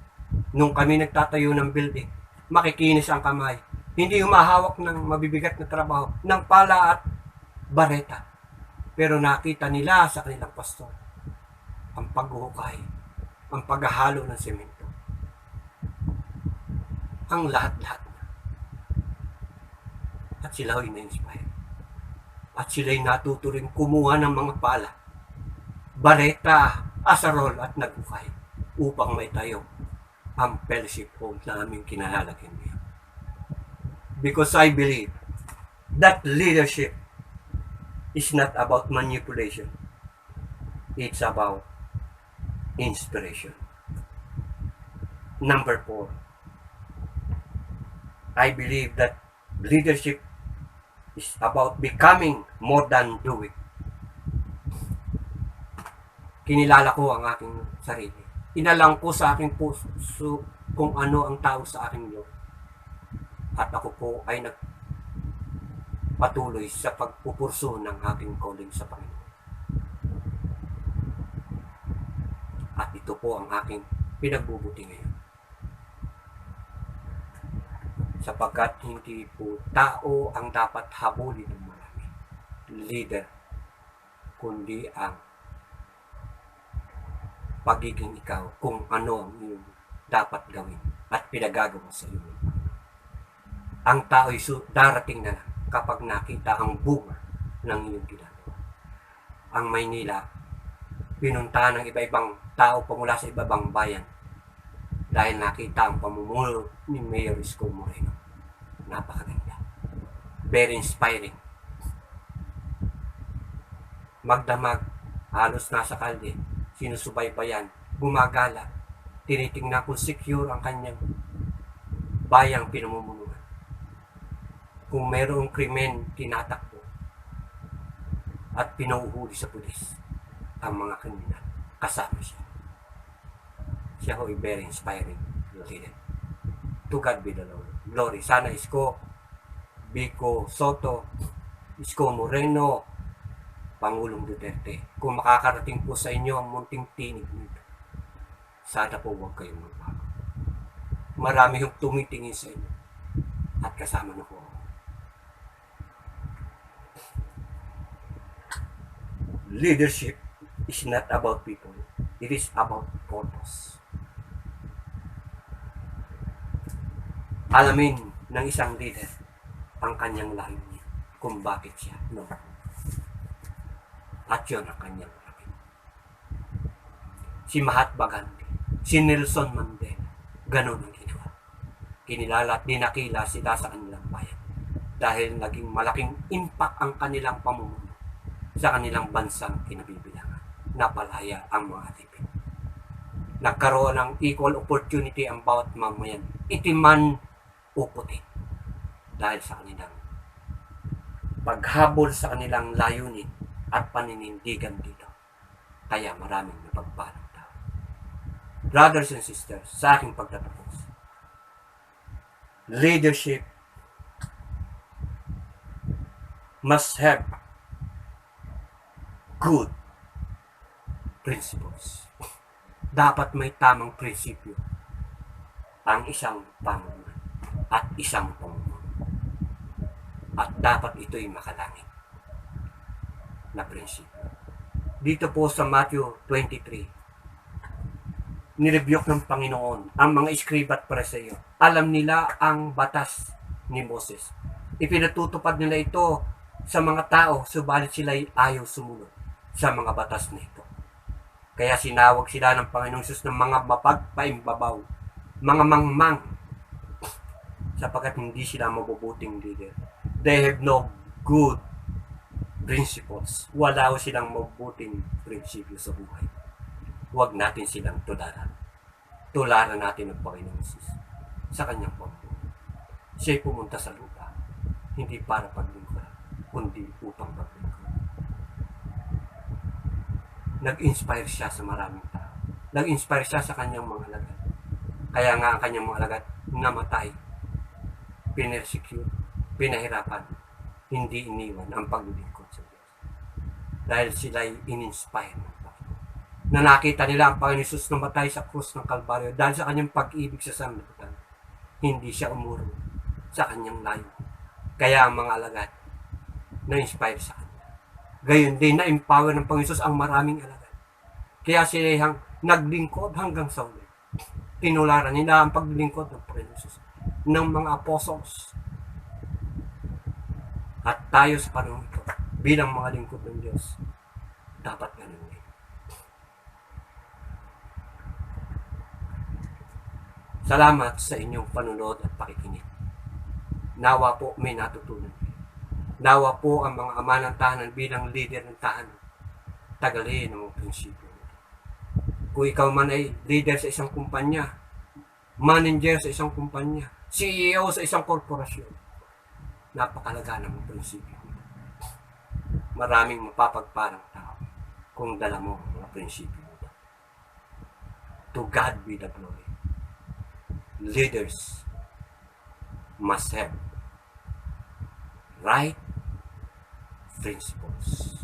Nung kami nagtatayo ng building, makikinis ang kamay. Hindi humahawak ng mabibigat na trabaho, ng pala at bareta. Pero nakita nila sa kanilang pastor ang paghuhukay, ang paghahalo ng semento, ang lahat-lahat na. At sila ay na-inspire. At sila'y natuto rin kumuha ng mga pala, bareta, asarol at naghukay upang may tayo ang fellowship hall na aming kinalalagyan niya. Because I believe that leadership is not about manipulation. It's about inspiration. Number 4, I believe that leadership is about becoming more than doing. Kinilala ko ang aking sarili. Inalang ko sa aking puso kung ano ang tao sa aking loob. At ako po ay nagpatuloy sa pagpupurso ng aking calling sa Panginoon. At ito po ang aking pinagbubuti ngayon. Sapagkat hindi po tao ang dapat habulin ng marami, leader, kundi ang pagiging ikaw kung ano ang iyong dapat gawin at pinagagawa sa iyo. Ang tao ay darating na lang kapag nakita ang bunga ng iyong ginagawa. Ang Maynila, pinuntahan ng iba-ibang tao pamula sa iba-ibang bayan dahil nakita ang pamumuno ni Mayor Isko Moreno. Napakaganda. Very inspiring. Magdamag, halos nasa kalye, sinusubaybayan, gumagala, tinitingnan kung secure ang kanyang bayang pinamumunuan. Kung mayroong krimen, tinatakbo at pinuhuli sa pulis ang mga kriminal. Kasama siya. Siya ho ay very inspiring leader. To God be the glory. Sana Isko, Vico Soto, Isko Moreno, Pangulong Duterte, kung makakarating po sa inyo ang munting tinig nito, sana po huwag kayong magbago. Marami yung tumitingin sa inyo at kasama na po. Leadership is not about people. It is about purpose. Alamin ng isang leader ang kanyang layunin kung bakit siya at yun ang kanyang layunin. Si Mahatma Gandhi, si Nelson Mandela, ganun ang ginawa. Kinilala at dinakila sila sa kanilang bayan dahil naging malaking impact ang kanilang pamumuno sa kanilang bansang kinabibilangan. Napalaya ang mga tipid. Nagkaroon ng equal opportunity ang bawat mamayan, itiman o puti, dahil sa kanilang paghabol sa kanilang layunin at paninindigan dito. Kaya maraming napagpalang tao. Brothers and sisters, sa aking pagtatapos, leadership must have good principles. Dapat may tamang prinsipyo ang isang pamumuno at isang pamumuno. At dapat ito'y makalangit na prinsipyo. Dito po sa Matthew 23, nirebuke ng Panginoon ang mga iskriba at pariseo. Alam nila ang batas ni Moses. Ipinatutupad nila ito sa mga tao, subalit sila'y ayaw sumunod sa mga batas na ito. Kaya sinawag sila ng Panginoong Hesus ng mga mapagpaimbabaw, mga mangmang, sapagkat hindi sila mabubuting leader. They have no good principles. Wala o silang mabubuting prinsipyo sa buhay. Huwag natin silang tularan. Tularan natin ang Panginoong Hesus sa kanyang pagbuhay. Siya'y pumunta sa lupa, hindi para paglingkuran, kundi upang paglingkuran. Nag-inspire siya sa maraming tao. Nag-inspire siya sa kanyang mga alagad. Kaya nga ang kanyang mga alagad namatay, pinersecute, pinahirapan, hindi iniwan ang paglilingkod sa Diyos. Dahil sila'y in-inspire ng Panginoon. Na nakita nila ang Panginoon Hesus namatay sa krus ng Kalbaryo dahil sa kanyang pag-ibig sa sanlibutan. Hindi siya umurong sa kanyang layo. Kaya ang mga alagad na-inspire sa kanya. Gayon din na-empower ng Panginoon Hesus ang maraming alagad. Kaya sila naglingkod hanggang sa uli. Tinularan nila ang paglilingkod ng Panginoon Hesus ng mga apostles. At tayo sa panahon ito, bilang mga lingkod ng Diyos, dapat ganun din. Salamat sa inyong panunod at pakikinig. Nawa po may natutunan. Nawa po ang mga ama ng tahanan bilang leader ng tahanan, tagalin ang prinsipyo. Kung ikaw man ay leader sa isang kumpanya, manager sa isang kumpanya, CEO sa isang korporasyon, napakalaga ng prinsipyo. Maraming mapapagparang tao kung dala mo ang mga prinsipyo mo. To God be the glory. Leaders must have right principles.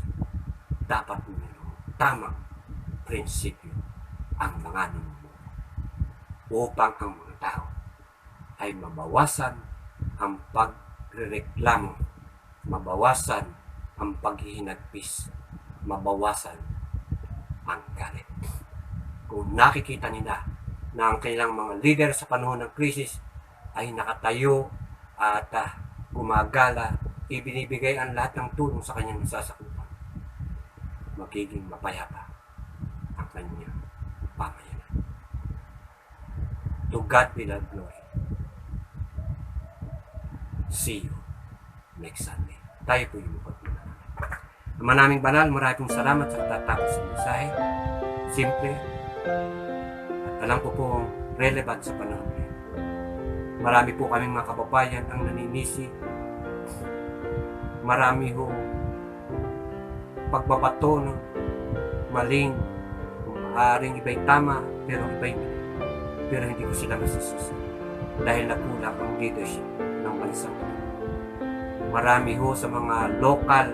Dapat mayroong tamang prinsipyo ang mga namumuno upang ang mga tao ay mabawasan ang pagrereklamo, mabawasan ang paghihinagpis, mabawasan ang galit. Kung nakikita nila na ang kanilang mga leader sa panahon ng krisis ay nakatayo at gumagala, ibinibigay ang lahat ng tulong sa kanyang nasasakupan, magiging mapayapa ang kanyang pamayanan. To God be the glory. See you next Sunday. Tayo po yung pagmamahal. Ama naming banal, maraming salamat sa katatapos ng mensahe. Simple at alam ko pong relevant sa panahon ngayon. Marami po kaming mga kababayan ang naninisi. Marami ho pagbabato ng maling, kung maaaring iba'y tama pero iba'y mali. Pero hindi ko sila masisisi dahil nakulang ang leadership ng bansang ito. Marami ho sa mga local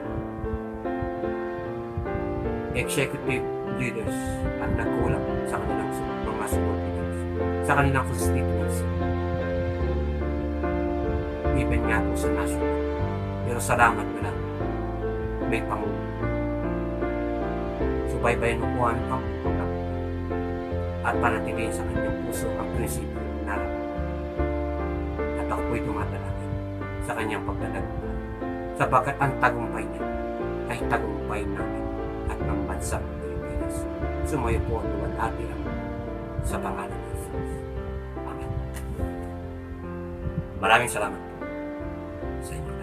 executive leaders at nagkulang sa kanilang mga subordinates, sa kanilang constituency. Even nga po sa national. Pero salamat na lang, may Pangulo. Subaybayan mo po ang Pangulo at panatilihin sa kanyang puso ang prinsipyo ng nararamdaman. At ako po'y tumatalangin sa kanyang pagdadagdag, sapagkat ang tagumpay niya ay tagumpay namin at ng bansang Pilipinas. Sumayo po ang luwalhati ang sa pangalan ng Jesus. Amen. Maraming salamat po sa inyo.